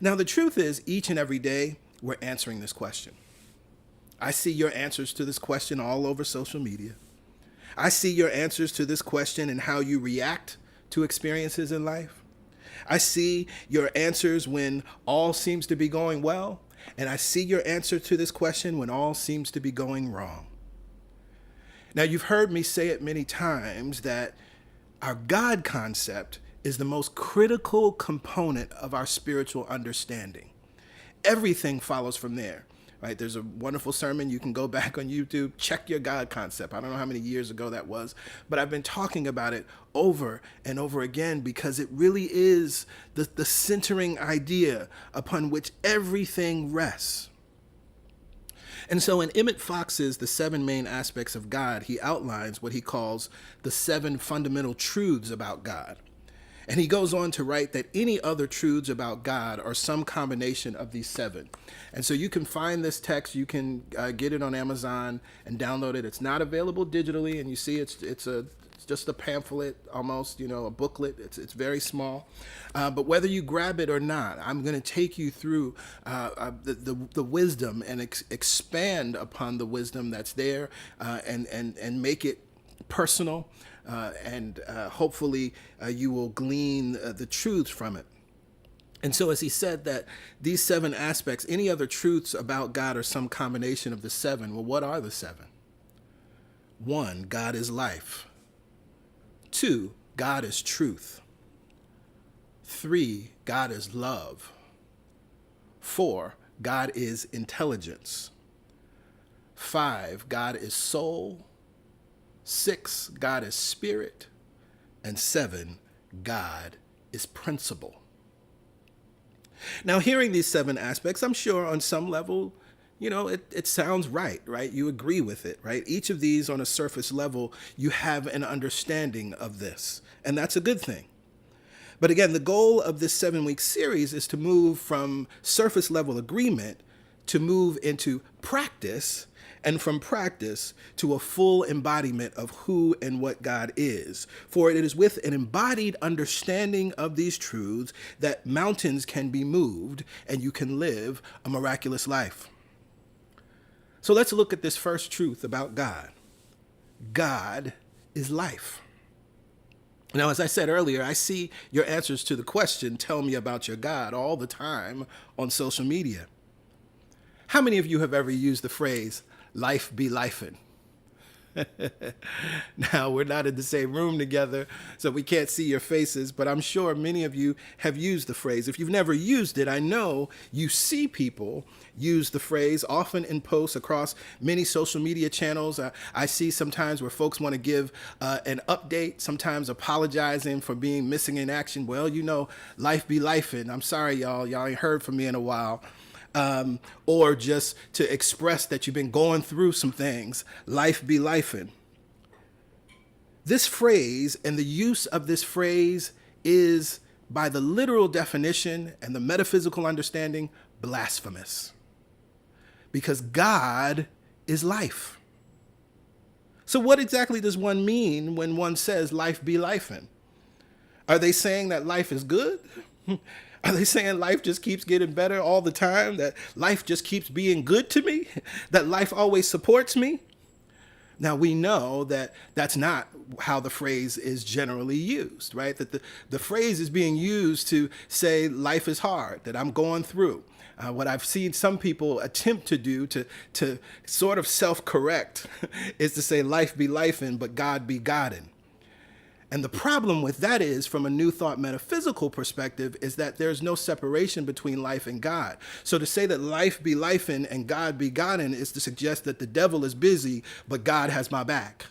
Now, the truth is, each and every day, we're answering this question. I see your answers to this question all over social media. I see your answers to this question and how you react to experiences in life. I see your answers when all seems to be going well. And I see your answer to this question when all seems to be going wrong. Now, you've heard me say it many times that our God concept is the most critical component of our spiritual understanding. Everything follows from there, right? There's a wonderful sermon. You can go back on YouTube, check your God concept. I don't know how many years ago that was, but I've been talking about it over and over again because it really is the centering idea upon which everything rests. And so in Emmett Fox's The 7 Main Aspects of God, he outlines what he calls the 7 fundamental truths about God. And he goes on to write that any other truths about God are some combination of these 7. And so you can find this text, you can get it on Amazon and download it. It's not available digitally, and you see it's just a pamphlet, almost, a booklet. It's very small. But whether you grab it or not, I'm going to take you through the wisdom and expand upon the wisdom that's there and make it personal. And hopefully you will glean the truths from it. And so as he said that these 7 aspects, any other truths about God are some combination of the 7. Well, what are the 7? 1, God is life. 2, God is truth. 3, God is love. 4, God is intelligence. 5, God is soul. 6, God is spirit. And 7, God is principle. Now, hearing these 7 aspects, I'm sure on some level, it sounds right? You agree with it, right? Each of these on a surface level, you have an understanding of this, and that's a good thing. But again, the goal of this 7-week series is to move from surface level agreement to move into practice, and from practice to a full embodiment of who and what God is. For it is with an embodied understanding of these truths that mountains can be moved and you can live a miraculous life. So let's look at this first truth about God. God is life. Now, as I said earlier, I see your answers to the question, tell me about your God, all the time on social media. How many of you have ever used the phrase, life be lifin'? Now, we're not in the same room together, so we can't see your faces, but I'm sure many of you have used the phrase. If you've never used it, I know you see people use the phrase, often in posts across many social media channels. I see sometimes where folks want to give an update, sometimes apologizing for being missing in action. Well, life be lifin'. I'm sorry, y'all. Y'all ain't heard from me in a while. Or just to express that you've been going through some things. Life be lifin'. This phrase and the use of this phrase is, by the literal definition and the metaphysical understanding, blasphemous. because God is life. So what exactly does one mean when one says life be lifin'? Are they saying that life is good? Are they saying life just keeps getting better all the time? That life just keeps being good to me? That life always supports me? Now, we know that that's not how the phrase is generally used, right? That the phrase is being used to say life is hard, that I'm going through. What I've seen some people attempt to do to sort of self-correct is to say life be lifin', but God be Goddin'. And the problem with that is, from a New Thought metaphysical perspective, is that there's no separation between life and God. So to say that life be lifin' and God be Goddin' is to suggest that the devil is busy, but God has my back.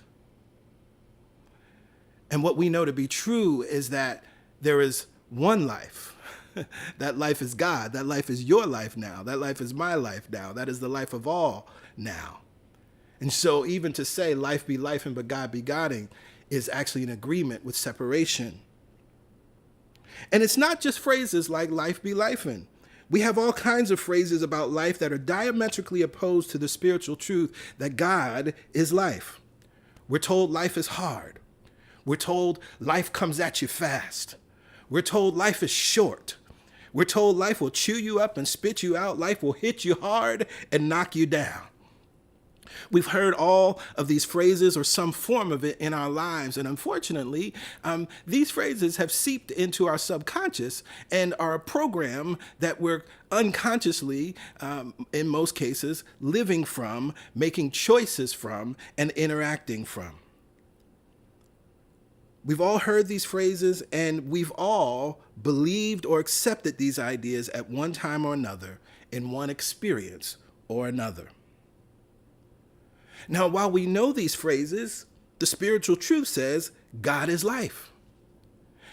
And what we know to be true is that there is one life. That life is God. That life is your life now. That life is my life now. That is the life of all now. And so even to say life be lifin' but God be Goddin' is actually an agreement with separation. And it's not just phrases like life be lifin'. We have all kinds of phrases about life that are diametrically opposed to the spiritual truth that God is life. We're told life is hard. We're told life comes at you fast. We're told life is short. We're told life will chew you up and spit you out. Life will hit you hard and knock you down. We've heard all of these phrases or some form of it in our lives. And unfortunately, these phrases have seeped into our subconscious and are a program that we're unconsciously, in most cases, living from, making choices from, and interacting from. We've all heard these phrases, and we've all believed or accepted these ideas at one time or another, in one experience or another. Now, while we know these phrases, the spiritual truth says God is life.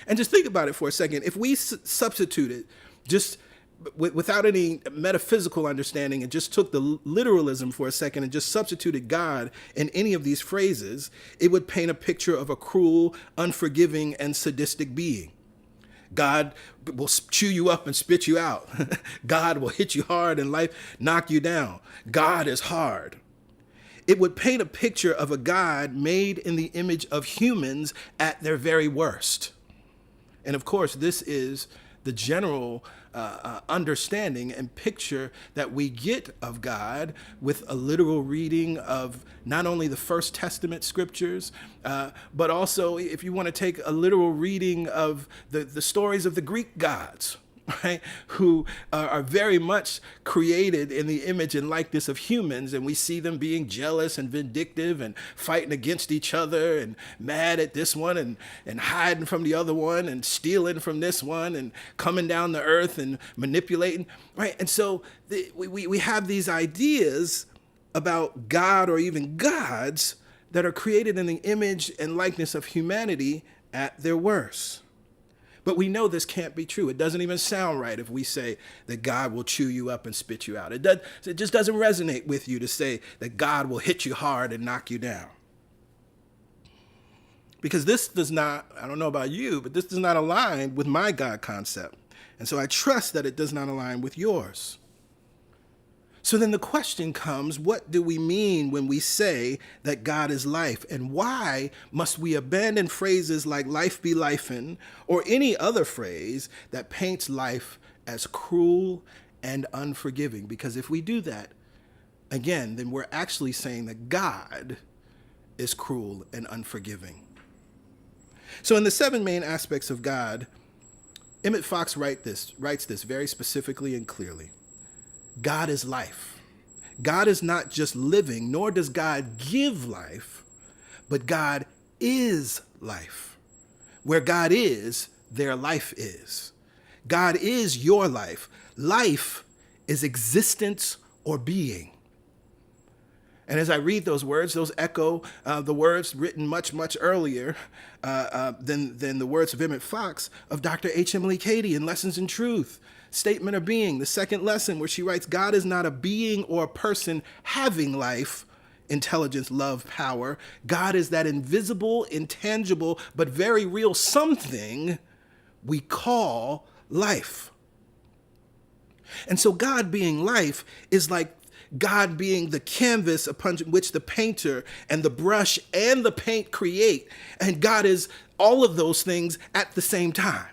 And just think about it for a second. If we substituted just without any metaphysical understanding and just took the literalism for a second and just substituted God in any of these phrases, it would paint a picture of a cruel, unforgiving, and sadistic being. God will chew you up and spit you out. God will hit you hard and life knock you down. God is hard. It would paint a picture of a God made in the image of humans at their very worst. And of course, this is the general understanding and picture that we get of God with a literal reading of not only the First Testament scriptures, but also if you want to take a literal reading of the stories of the Greek gods, right, who are very much created in the image and likeness of humans, and we see them being jealous and vindictive and fighting against each other and mad at this one and hiding from the other one and stealing from this one and coming down the earth and manipulating, right? And so we have these ideas about God or even gods that are created in the image and likeness of humanity at their worst. But we know this can't be true. It doesn't even sound right if we say that God will chew you up and spit you out. It just doesn't resonate with you to say that God will hit you hard and knock you down. Because this does not, I don't know about you, but this does not align with my God concept. And so I trust that it does not align with yours. So then the question comes, what do we mean when we say that God is life? And why must we abandon phrases like life be lifin' or any other phrase that paints life as cruel and unforgiving? Because if we do that, again, then we're actually saying that God is cruel and unforgiving. So in the 7 main aspects of God, Emmett Fox writes this very specifically and clearly. God is life. God is not just living, nor does God give life, but God is life. Where God is, their life is. God is your life. Life is existence or being. And as I read those words, those echo the words written much, much earlier than the words of Emmett Fox of Dr. H.M. Lee Cady in Lessons in Truth. Statement of Being, the second lesson, where she writes, God is not a being or a person having life, intelligence, love, power. God is that invisible, intangible, but very real something we call life. And so God being life is like God being the canvas upon which the painter and the brush and the paint create. And God is all of those things at the same time.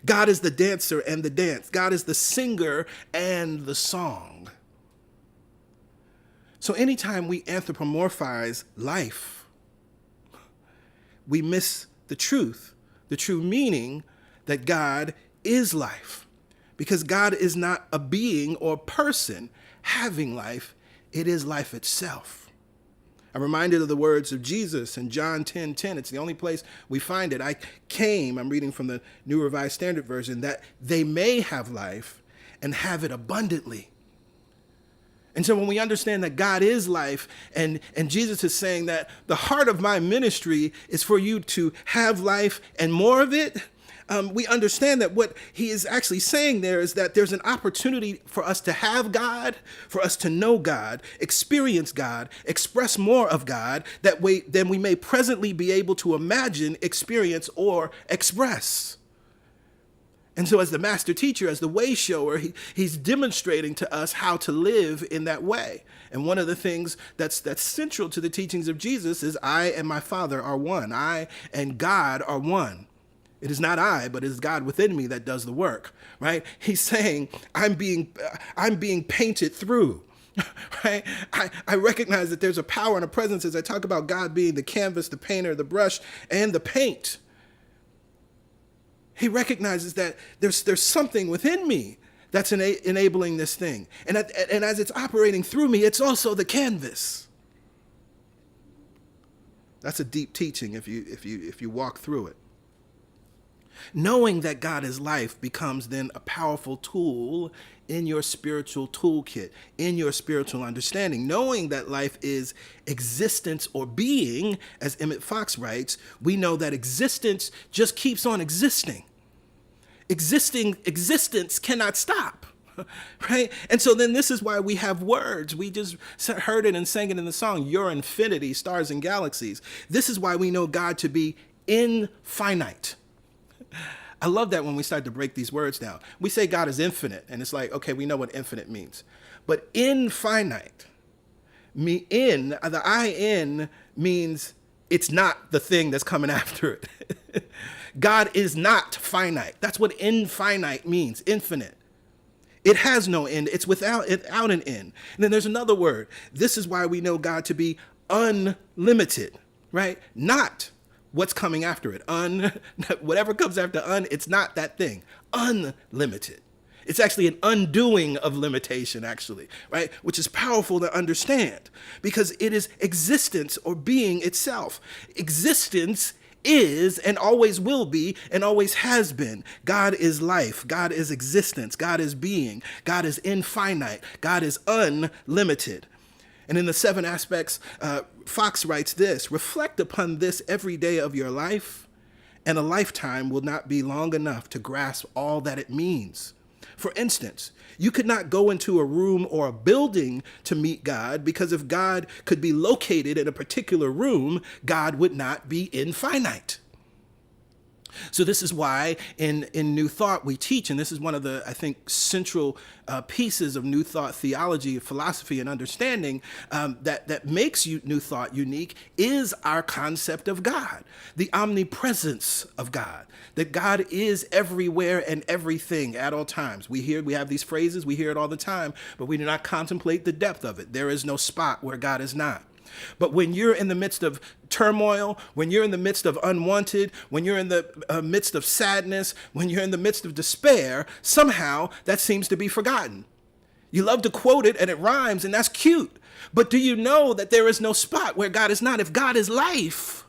God is the dancer and the dance. God is the singer and the song. So anytime we anthropomorphize life, we miss the true meaning that God is life. Because God is not a being or person having life, it is life itself. I'm reminded of the words of Jesus in John 10:10. It's the only place we find it. I'm reading from the New Revised Standard Version, that they may have life and have it abundantly. And so when we understand that God is life, and Jesus is saying that the heart of my ministry is for you to have life and more of it, we understand that what he is actually saying there is that there's an opportunity for us to have God, for us to know God, experience God, express more of God than we may presently be able to imagine, experience, or express. And so as the master teacher, as the way shower, he's demonstrating to us how to live in that way. And one of the things that's central to the teachings of Jesus is I and my Father are one. I and God are one. It is not I, but it is God within me that does the work, right? He's saying, I'm being painted through, right? I recognize that there's a power and a presence as I talk about God being the canvas, the painter, the brush, and the paint. He recognizes that there's something within me that's enabling this thing. And as it's operating through me, it's also the canvas. That's a deep teaching if you walk through it. Knowing that God is life becomes then a powerful tool in your spiritual toolkit, in your spiritual understanding. Knowing that life is existence or being, as Emmett Fox writes, we know that existence just keeps on existing. Existence cannot stop, right? And so then this is why we have words. We just heard it and sang it in the song, Your Infinity, Stars and Galaxies. This is why we know God to be infinite. I love that when we start to break these words down. We say God is infinite, and it's like, okay, we know what infinite means. But infinite, the I-N means it's not the thing that's coming after it. God is not finite. That's what infinite means, infinite. It has no end. It's without an end. And then there's another word. This is why we know God to be unlimited, right? Not what's coming after it. Whatever comes after it's not that thing. Unlimited. It's actually an undoing of limitation, actually, right? Which is powerful to understand because it is existence or being itself. Existence is and always will be and always has been. God is life. God is existence. God is being. God is infinite. God is unlimited. And in the 7 aspects, Fox writes this: reflect upon this every day of your life, and a lifetime will not be long enough to grasp all that it means. For instance, you could not go into a room or a building to meet God, because if God could be located in a particular room, God would not be infinite. So this is why in New Thought we teach, and this is one of the, I think, central pieces of New Thought theology, philosophy, and understanding that makes New Thought unique is our concept of God, the omnipresence of God, that God is everywhere and everything at all times. We have these phrases, we hear it all the time, but we do not contemplate the depth of it. There is no spot where God is not. But when you're in the midst of turmoil, when you're in the midst of unwanted, when you're in the midst of sadness, when you're in the midst of despair, somehow that seems to be forgotten. You love to quote it and it rhymes and that's cute. But do you know that there is no spot where God is not? If God is life,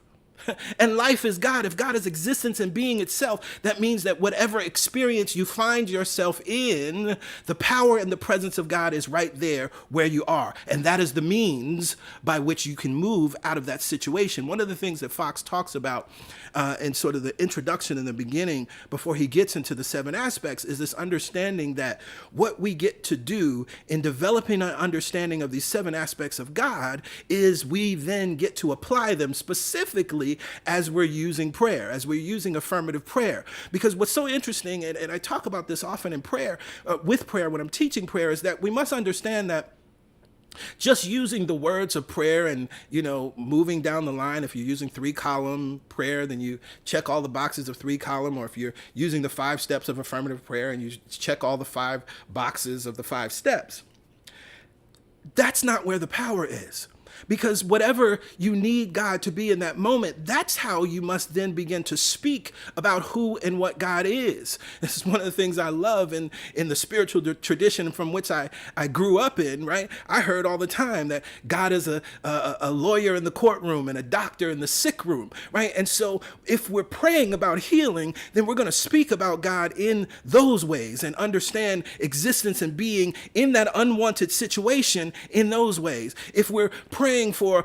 and life is God, if God is existence and being itself, that means that whatever experience you find yourself in, the power and the presence of God is right there where you are. And that is the means by which you can move out of that situation. One of the things that Fox talks about in sort of the introduction in the beginning, before he gets into the 7 aspects, is this understanding that what we get to do in developing an understanding of these 7 aspects of God is we then get to apply them specifically as we're using prayer, as we're using affirmative prayer. Because what's so interesting, and I talk about this often in prayer, with prayer when I'm teaching prayer, is that we must understand that Just using the words of prayer and, moving down the line. If you're using 3-column prayer, then you check all the boxes of 3-column. Or if you're using the 5 steps of affirmative prayer and you check all the 5 boxes of the 5 steps. That's not where the power is. Because whatever you need God to be in that moment, that's how you must then begin to speak about who and what God is. This is one of the things I love in the spiritual tradition from which I grew up in, right? I heard all the time that God is a lawyer in the courtroom and a doctor in the sick room, right? And so if we're praying about healing, then we're going to speak about God in those ways and understand existence and being in that unwanted situation in those ways. If we're praying for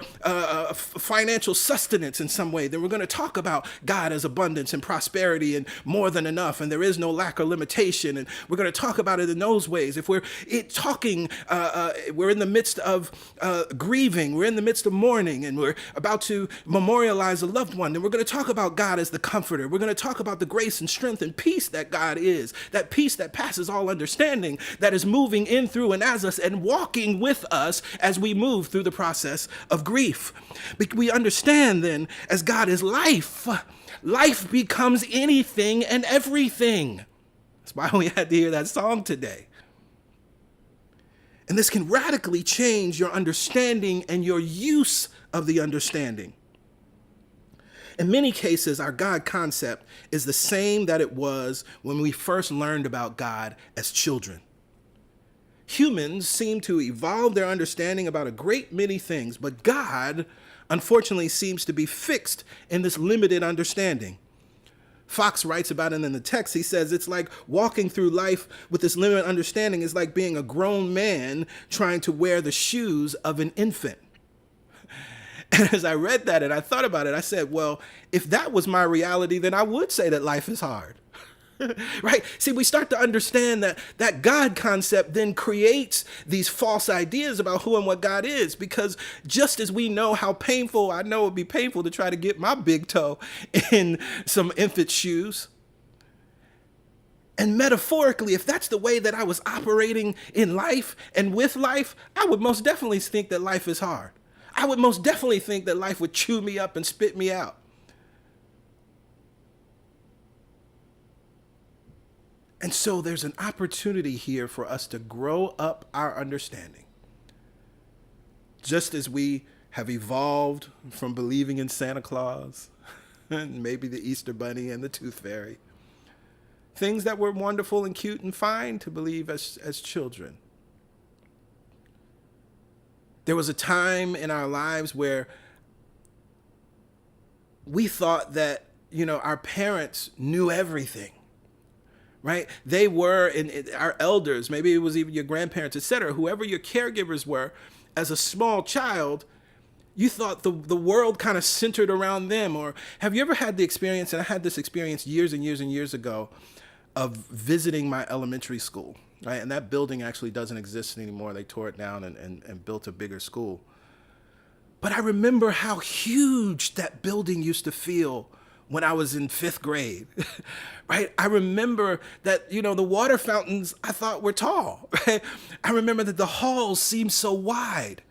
financial sustenance in some way, then we're going to talk about God as abundance and prosperity and more than enough, and there is no lack or limitation, and we're going to talk about it in those ways. If we're we're in the midst of grieving, we're in the midst of mourning, and we're about to memorialize a loved one, then we're going to talk about God as the comforter. We're going to talk about the grace and strength and peace that God is, that peace that passes all understanding, that is moving in, through, and as us, and walking with us as we move through the process of grief. We understand then, as God is life, life becomes anything and everything. That's why we had to hear that song today. And this can radically change your understanding and your use of the understanding. In many cases, our God concept is the same that it was when we first learned about God as children. Humans seem to evolve their understanding about a great many things, but God, unfortunately, seems to be fixed in this limited understanding. Fox writes about it in the text. He says it's like walking through life with this limited understanding is like being a grown man trying to wear the shoes of an infant. And as I read that and I thought about it, I said, well, if that was my reality, then I would say that life is hard. Right? See, we start to understand that God concept then creates these false ideas about who and what God is, because just as we know how painful, I know it would be painful to try to get my big toe in some infant shoes. And metaphorically, if that's the way that I was operating in life and with life, I would most definitely think that life is hard. I would most definitely think that life would chew me up and spit me out. And so there's an opportunity here for us to grow up our understanding. Just as we have evolved from believing in Santa Claus and maybe the Easter Bunny and the Tooth Fairy, things that were wonderful and cute and fine to believe as children. There was a time in our lives where we thought that, our parents knew everything. Right? They were our elders, maybe it was even your grandparents, etc. Whoever your caregivers were, as a small child, you thought the world kind of centered around them. Or have you ever had the experience, and I had this experience years and years and years ago, of visiting my elementary school, right? And that building actually doesn't exist anymore. They tore it down and built a bigger school. But I remember how huge that building used to feel when I was in 5th grade, right? I remember that, the water fountains I thought were tall, right? I remember that the halls seemed so wide.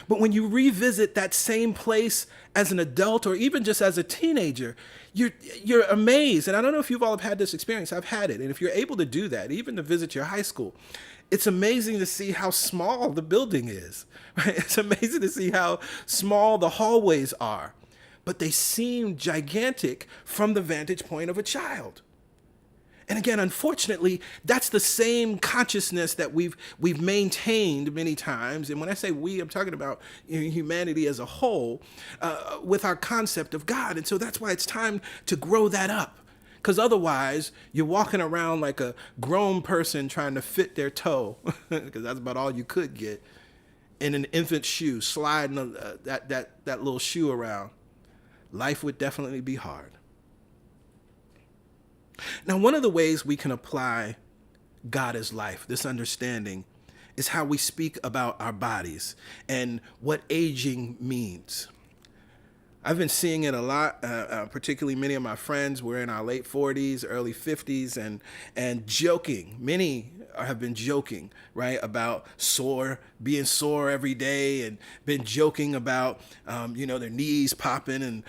But when you revisit that same place as an adult or even just as a teenager, you're amazed. And I don't know if you've all had this experience. I've had it. And if you're able to do that, even to visit your high school, it's amazing to see how small the building is, right? It's amazing to see how small the hallways are. But they seem gigantic from the vantage point of a child. And again, unfortunately, that's the same consciousness that we've maintained many times. And when I say we, I'm talking about humanity as a whole, with our concept of God. And so that's why it's time to grow that up. Because otherwise, you're walking around like a grown person trying to fit their toe, because that's about all you could get, in an infant shoe, sliding that little shoe around. Life would definitely be hard. Now, one of the ways we can apply God as life, this understanding, is how we speak about our bodies and what aging means. I've been seeing it a lot, particularly many of my friends. We're in our late 40s, early 50s, and joking. Many have been joking, right, about being sore every day, and been joking about, their knees popping and,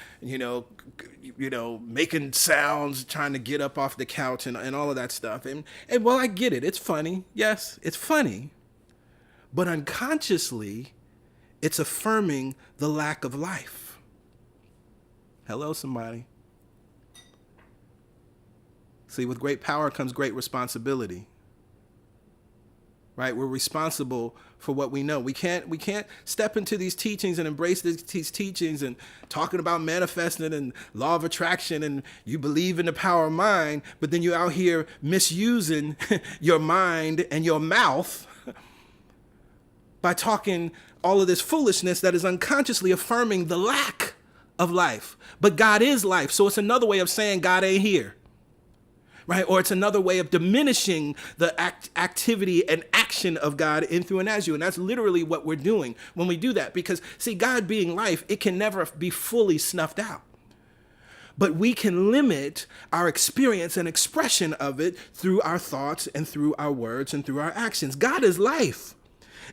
making sounds, trying to get up off the couch and all of that stuff. And well, I get it. It's funny. Yes, it's funny. But unconsciously, it's affirming the lack of life. Hello, somebody. See, with great power comes great responsibility. Right? We're responsible for what we know. We can't step into these teachings and embrace these teachings and talking about manifesting and law of attraction, and you believe in the power of mind, but then you're out here misusing your mind and your mouth by talking all of this foolishness that is unconsciously affirming the lack of life. But God is life. So it's another way of saying God ain't here. Right? Or it's another way of diminishing the activity and action of God in, through, and as you. And that's literally what we're doing when we do that. Because, see, God being life, it can never be fully snuffed out. But we can limit our experience and expression of it through our thoughts and through our words and through our actions. God is life.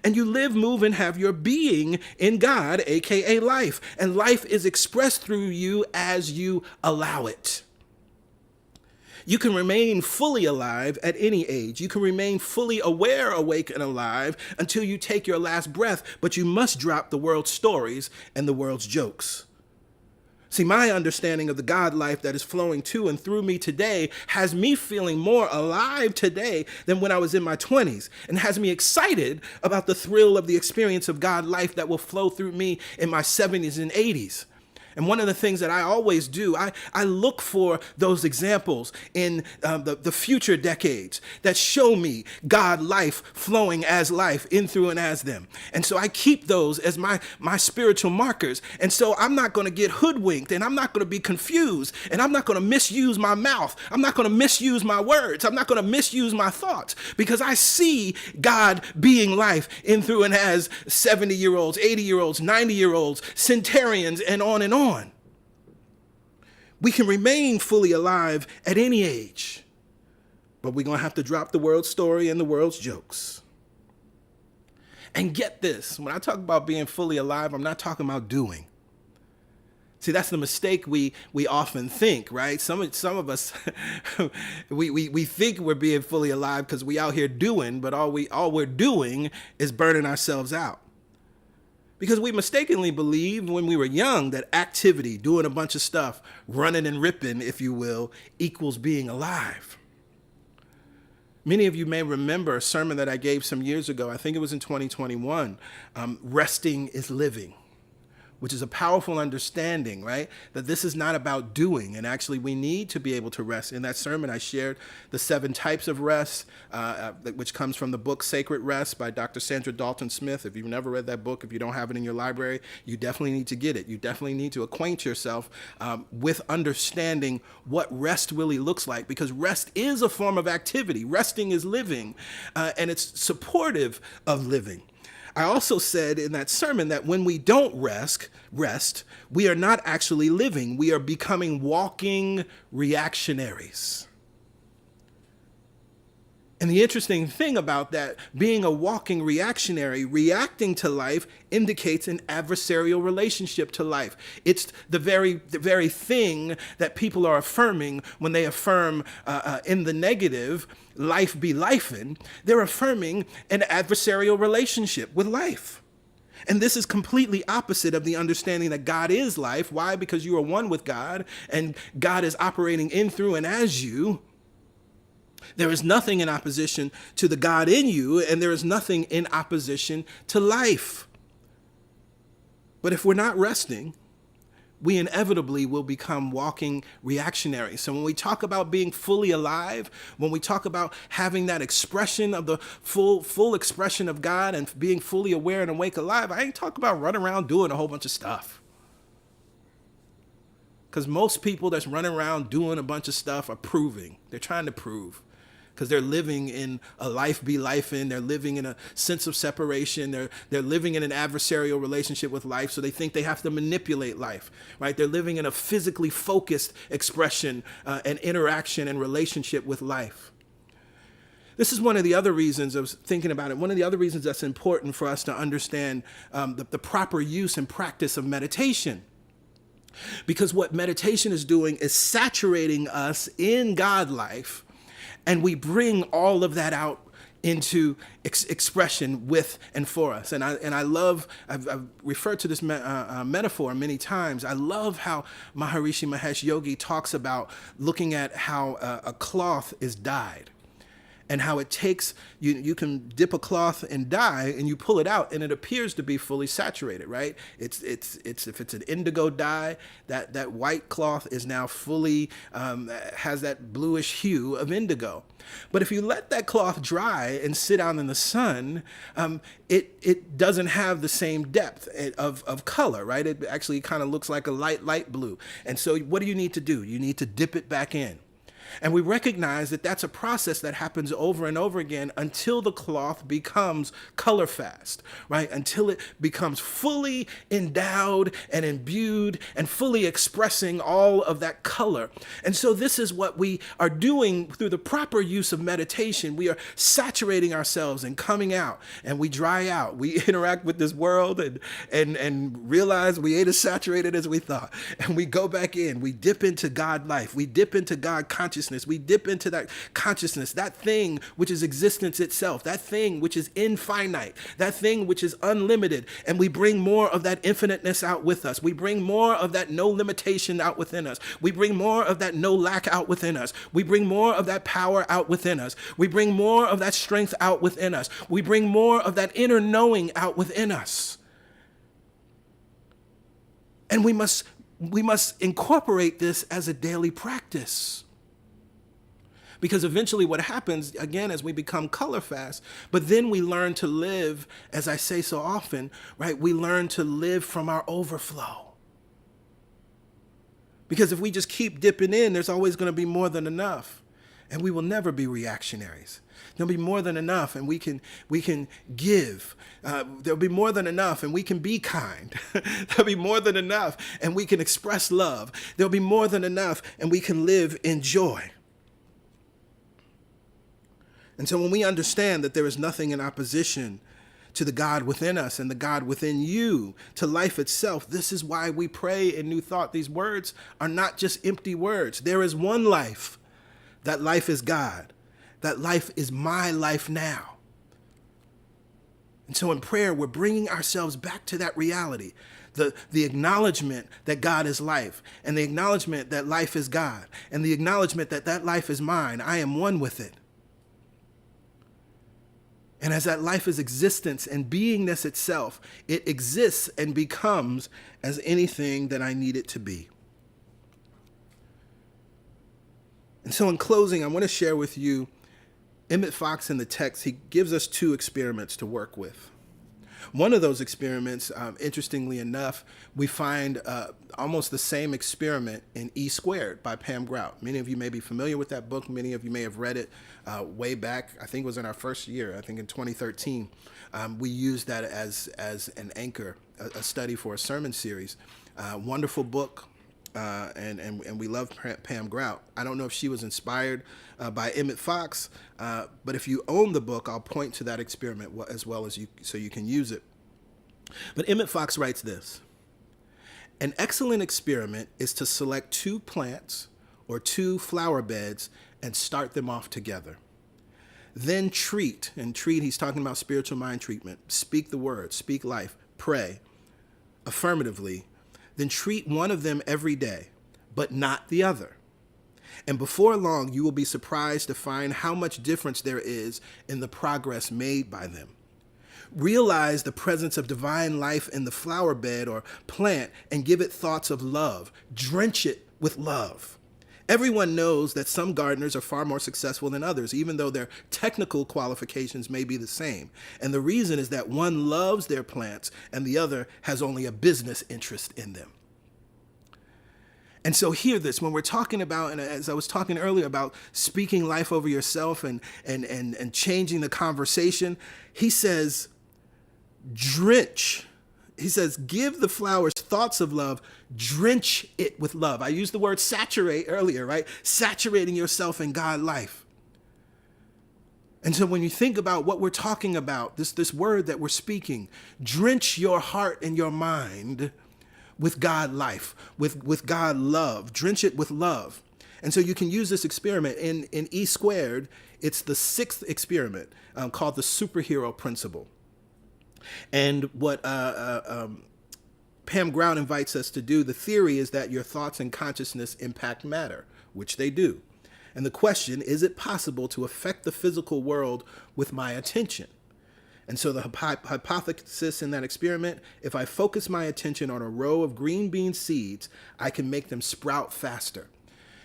And you live, move, and have your being in God, aka life. And life is expressed through you as you allow it. You can remain fully alive at any age. You can remain fully aware, awake, and alive until you take your last breath, but you must drop the world's stories and the world's jokes. See, my understanding of the God life that is flowing to and through me today has me feeling more alive today than when I was in my 20s, and has me excited about the thrill of the experience of God life that will flow through me in my 70s and 80s. And one of the things that I always do, I look for those examples in the future decades that show me God life flowing as life in, through, and as them. And so I keep those as my spiritual markers. And so I'm not going to get hoodwinked, and I'm not going to be confused, and I'm not going to misuse my mouth. I'm not going to misuse my words. I'm not going to misuse my thoughts, because I see God being life in, through, and as 70-year-olds, 80-year-olds, 90-year-olds, centenarians, and on and on. We can remain fully alive at any age, but we're going to have to drop the world's story and the world's jokes. And get this, when I talk about being fully alive, I'm not talking about doing. See, that's the mistake we often think, right? Some of us, we think we're being fully alive because we out here doing, but all we're doing is burning ourselves out. Because we mistakenly believed when we were young that activity, doing a bunch of stuff, running and ripping, if you will, equals being alive. Many of you may remember a sermon that I gave some years ago. I think it was in 2021. Resting is living, which is a powerful understanding, right? That this is not about doing, and actually we need to be able to rest. In that sermon, I shared the 7 types of rest, which comes from the book Sacred Rest by Dr. Sandra Dalton Smith. If you've never read that book, if you don't have it in your library, you definitely need to get it. You definitely need to acquaint yourself with understanding what rest really looks like, because rest is a form of activity. Resting is living, and it's supportive of living. I also said in that sermon that when we don't rest, we are not actually living. We are becoming walking reactionaries. And the interesting thing about that, being a walking reactionary, reacting to life, indicates an adversarial relationship to life. It's the very thing that people are affirming when they affirm in the negative, life be lifin'. They're affirming an adversarial relationship with life. And this is completely opposite of the understanding that God is life. Why? Because you are one with God, and God is operating in, through, and as you. There is nothing in opposition to the God in you, and there is nothing in opposition to life. But if we're not resting, we inevitably will become walking reactionaries. So when we talk about being fully alive, when we talk about having that expression of the full expression of God and being fully aware and awake alive, I ain't talking about running around doing a whole bunch of stuff. Because most people that's running around doing a bunch of stuff are proving. They're trying to prove. because they're living in a life be life in. They're living in a sense of separation. They're living in an adversarial relationship with life, so they think they have to manipulate life, right? They're living in a physically focused expression and interaction and relationship with life. This is one of the other reasons I was thinking about it. One of the other reasons that's important for us to understand the proper use and practice of meditation. Because what meditation is doing is saturating us in God life, and we bring all of that out into expression with and for us. And I love, I've referred to this metaphor many times. I love how Maharishi Mahesh Yogi talks about looking at how a cloth is dyed. And how it takes, you can dip a cloth in dye and you pull it out and it appears to be fully saturated, right? It's if it's an indigo dye, that white cloth is now fully, has that bluish hue of indigo. But if you let that cloth dry and sit out in the sun, it doesn't have the same depth of color, right? It actually kind of looks like a light blue. And so what do you need to do? You need to dip it back in. And we recognize that that's a process that happens over and over again until the cloth becomes color fast, right? Until it becomes fully endowed and imbued and fully expressing all of that color. And so this is what we are doing through the proper use of meditation. We are saturating ourselves and coming out, and we dry out. We interact with this world and realize we ain't as saturated as we thought. And we go back in. We dip into God life. We dip into God consciousness. We dip into that consciousness, that thing which is existence itself, that thing which is infinite, that thing which is unlimited, and we bring more of that infiniteness out with us. We bring more of that no limitation out within us. We bring more of that no lack out within us. We bring more of that power out within us. We bring more of that strength out within us. We bring more of that inner knowing out within us. And we must incorporate this as a daily practice. Because eventually what happens, again, as we become color fast, but then we learn to live, as I say so often, right? We learn to live from our overflow. Because if we just keep dipping in, there's always going to be more than enough. And we will never be reactionaries. There'll be more than enough, and we can give. There'll be more than enough, and we can be kind. There'll be more than enough, and we can express love. There'll be more than enough, and we can live in joy. And so when we understand that there is nothing in opposition to the God within us and the God within you, to life itself, this is why we pray in New Thought. These words are not just empty words. There is one life. That life is God. That life is my life now. And so in prayer, we're bringing ourselves back to that reality. The acknowledgement that God is life, and the acknowledgement that life is God, and the acknowledgement that that life is mine. I am one with it. And as that life is existence and beingness itself, it exists and becomes as anything that I need it to be. And so in closing, I want to share with you Emmett Fox in the text. He gives us two experiments to work with. One of those experiments, interestingly enough, we find almost the same experiment in E Squared by Pam Grout. Many of you may be familiar with that book. Many of you may have read it way back. I think it was in our first year, I think in 2013. We used that as an anchor, a study for a sermon series. Wonderful book. And we love Pam Grout. I don't know if she was inspired by Emmett Fox, but if you own the book, I'll point to that experiment as well as you, so you can use it. But Emmett Fox writes this: an excellent experiment is to select two plants or two flower beds and start them off together. Then treat, he's talking about spiritual mind treatment. Speak the word, speak life, pray affirmatively. Then treat one of them every day, but not the other. And before long, you will be surprised to find how much difference there is in the progress made by them. Realize the presence of divine life in the flower bed or plant and give it thoughts of love. Drench it with love. Everyone knows that some gardeners are far more successful than others, even though their technical qualifications may be the same. And the reason is that one loves their plants and the other has only a business interest in them. And so hear this, when we're talking about, and as I was talking earlier about speaking life over yourself and changing the conversation, he says, drench. He says, give the flowers thoughts of love, drench it with love. I used the word saturate earlier, right? Saturating yourself in God life. And so when you think about what we're talking about, this word that we're speaking, drench your heart and your mind with God life, with God love, drench it with love. And so you can use this experiment in E squared. It's the 6th experiment called the superhero principle. And what Pam Ground invites us to do, the theory is that your thoughts and consciousness impact matter, which they do. And the question, is it possible to affect the physical world with my attention? And so the hypothesis in that experiment, if I focus my attention on a row of green bean seeds, I can make them sprout faster.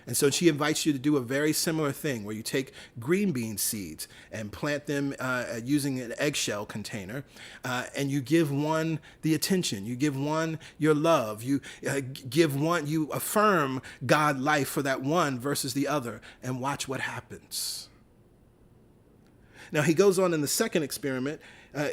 And so she invites you to do a very similar thing where you take green bean seeds and plant them using an eggshell container, and you give one the attention, you give one your love, you you affirm God life for that one versus the other, and watch what happens. Now, he goes on in the 2nd experiment.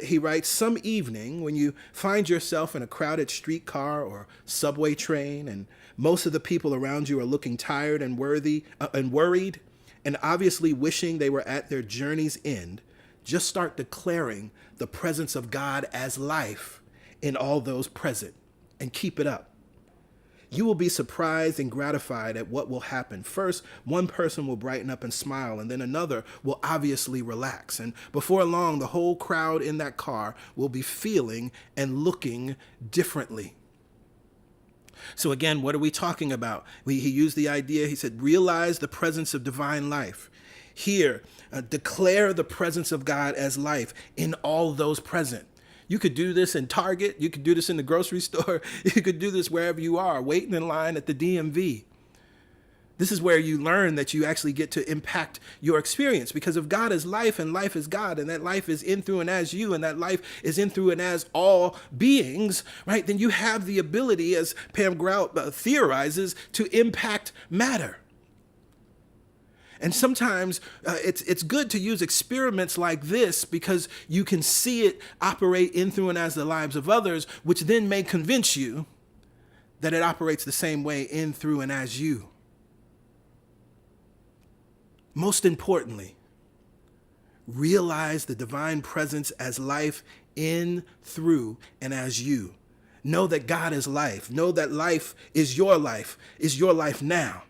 He writes, some evening when you find yourself in a crowded streetcar or subway train, and most of the people around you are looking tired and worried, and obviously wishing they were at their journey's end, just start declaring the presence of God as life in all those present, and keep it up. You will be surprised and gratified at what will happen. First, one person will brighten up and smile, and then another will obviously relax. And before long, the whole crowd in that car will be feeling and looking differently. So again, what are we talking about? He used the idea, he said, realize the presence of divine life. Here, declare the presence of God as life in all those present. You could do this in Target. You could do this in the grocery store. You could do this wherever you are, waiting in line at the DMV. This is where you learn that you actually get to impact your experience, because if God is life and life is God, and that life is in, through, and as you, and that life is in, through, and as all beings, right, then you have the ability, as Pam Grout theorizes, to impact matter. And sometimes it's good to use experiments like this because you can see it operate in, through, and as the lives of others, which then may convince you that it operates the same way in, through, and as you. Most importantly, realize the divine presence as life in, through, and as you. Know that God is life. Know that life is your life now.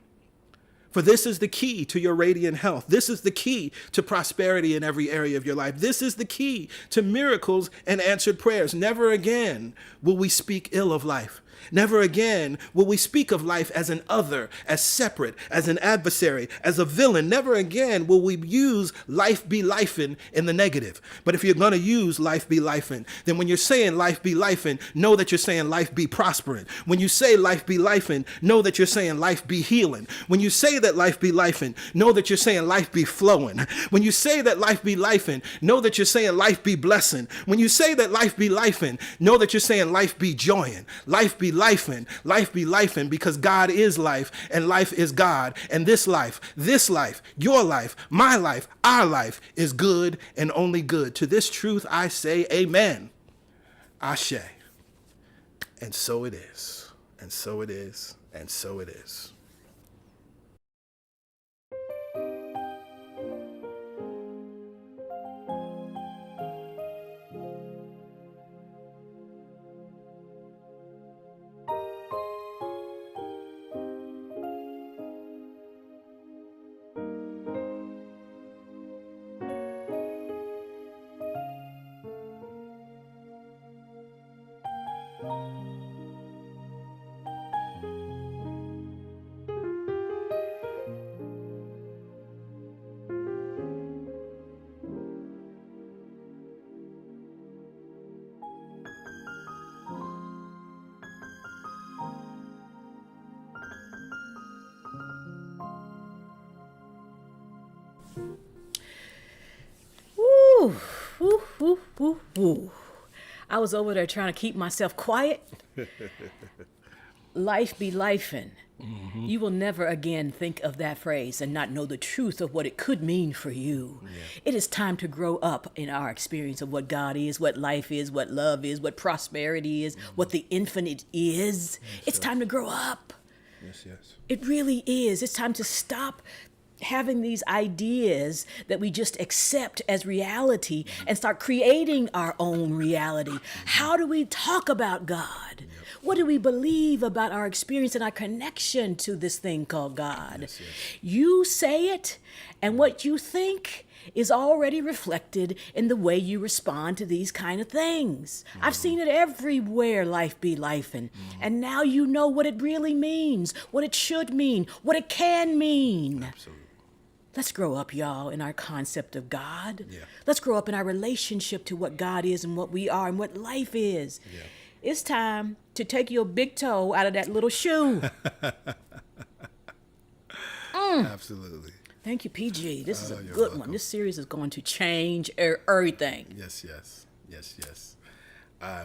For this is the key to your radiant health. This is the key to prosperity in every area of your life. This is the key to miracles and answered prayers. Never again will we speak ill of life. Never again will we speak of life as an other, as separate, as an adversary, as a villain. Never again will we use life be lifin' in the negative. But if you're going to use life be lifin', then when you're saying life be lifin', know that you're saying life be prospering. When you say life be lifin', know that you're saying life be healing. When you say that life be lifin', know that you're saying life be flowing. When you say that life be lifin', know that you're saying life be blessing. When you say that life be lifin', know that you're saying life be joying. Life be lifin', because God is life and life is God. And this life, your life, my life, our life is good and only good. To this truth I say amen. Ashe. And so it is. And so it is. And so it is. Woo, woo, woo, woo, woo. I was over there trying to keep myself quiet. Life be lifin'. You will never again think of that phrase and not know the truth of what it could mean for you. It is time to grow up in our experience of what God is, what life is, what love is, what prosperity is, what the infinite is. It's time to grow up. Yes, yes. It really is. It's time to stop having these ideas that we just accept as reality and start creating our own reality. How do we talk about God? What do we believe about our experience and our connection to this thing called God? Yes, yes. You say it, and what you think is already reflected in the way you respond to these kind of things. I've seen it everywhere, life be lifin'. And now you know what it really means, what it should mean, what it can mean. Absolutely. Let's grow up, y'all, in our concept of God. Yeah. Let's grow up in our relationship to what God is and what we are and what life is. Yeah. It's time to take your big toe out of that little shoe. Absolutely. Thank you, PG. This is a You're good welcome. one. This series is going to change everything. Yes, yes, yes, yes.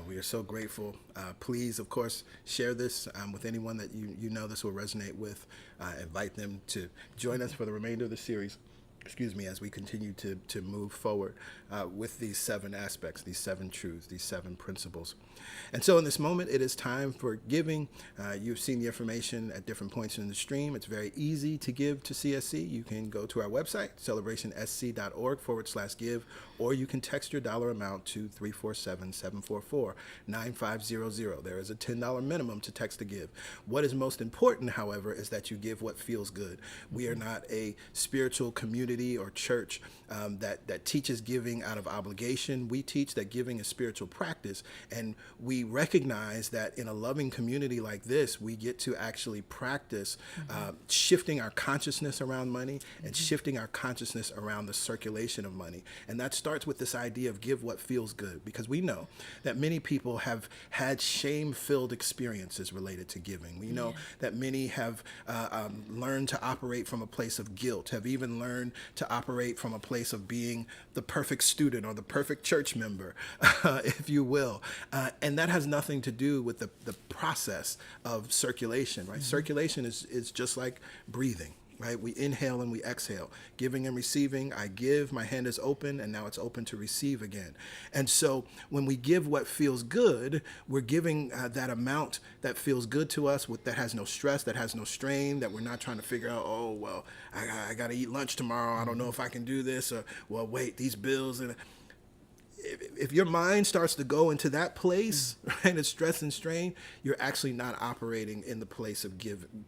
We are so grateful. Please, of course, share this with anyone that you know this will resonate with. Invite them to join us for the remainder of the series. Excuse me, as we continue to move forward with these 7 aspects, these 7 truths, these 7 principles. And so in this moment, it is time for giving. You've seen the information at different points in the stream. It's very easy to give to CSC. You can go to our website, celebrationsc.org/give, or you can text your dollar amount to 347-744-9500. There is a $10 minimum to text to give. What is most important, however, is that you give what feels good. We are not a spiritual community or church that teaches giving out of obligation. We teach that giving is spiritual practice, and we recognize that in a loving community like this, we get to actually practice shifting our consciousness around money and shifting our consciousness around the circulation of money. And that starts with this idea of give what feels good, because we know that many people have had shame-filled experiences related to giving. We know that many have learned to operate from a place of guilt, have even learned to operate from a place of being the perfect student or the perfect church member, if you will. And that has nothing to do with the process of circulation, right? Circulation is just like breathing. Right? We inhale and we exhale, giving and receiving. I give, my hand is open, and now it's open to receive again. And so when we give what feels good, we're giving that amount that feels good to us, that has no stress, that has no strain, that we're not trying to figure out, oh, well, I got to eat lunch tomorrow. I don't know if I can do this, or, well, wait, these bills. And if your mind starts to go into that place, right, of stress and strain, you're actually not operating in the place of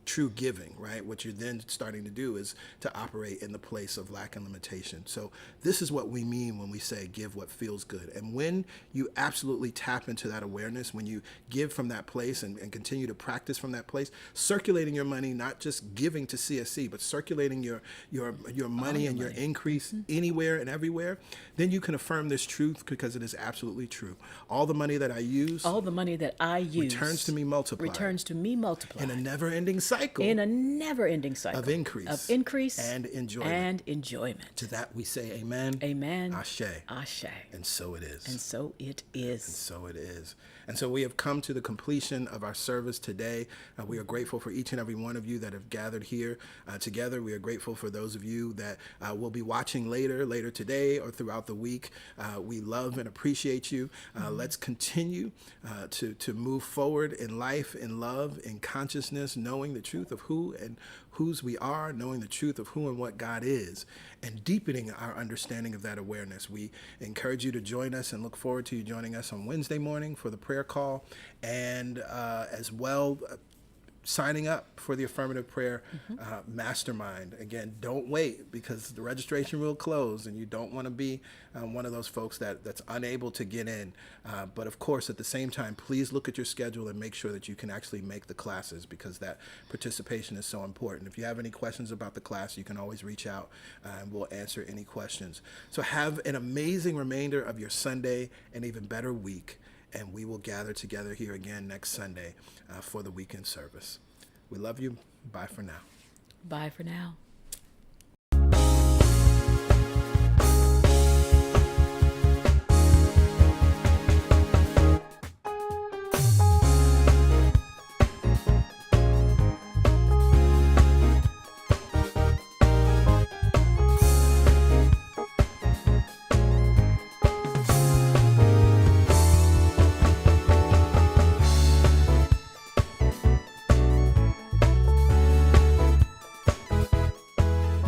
true giving, right? What you're then starting to do is to operate in the place of lack and limitation. So this is what we mean when we say give what feels good. And when you absolutely tap into that awareness, when you give from that place and continue to practice from that place, circulating your money, not just giving to CSC, but circulating your money and your increase anywhere and everywhere, then you can affirm this truth, because it is absolutely true. All the money that I use, returns to me multiplied. Returns to me multiplied. In a never-ending cycle. In a never-ending cycle. Of increase. Of increase. And enjoyment. And enjoyment. To that we say amen. Amen. Ashe. Ashe. And so it is. And so it is. And so it is. And so we have come to the completion of our service today. We are grateful for each and every one of you that have gathered here together. We are grateful for those of you that will be watching later today or throughout the week. We love and appreciate you. Let's continue to move forward in life, in love, in consciousness, knowing the truth of who and whose we are, knowing the truth of who and what God is, and deepening our understanding of that awareness. We encourage you to join us and look forward to you joining us on Wednesday morning for the prayer call, and as well, signing up for the Affirmative Prayer Mastermind. Again, don't wait, because the registration will close, and you don't want to be one of those folks that's unable to get in. But of course, at the same time, please look at your schedule and make sure that you can actually make the classes, because that participation is so important. If you have any questions about the class, you can always reach out and we'll answer any questions. So have an amazing remainder of your Sunday and even better week. And we will gather together here again next Sunday for the weekend service. We love you. Bye for now. Bye for now.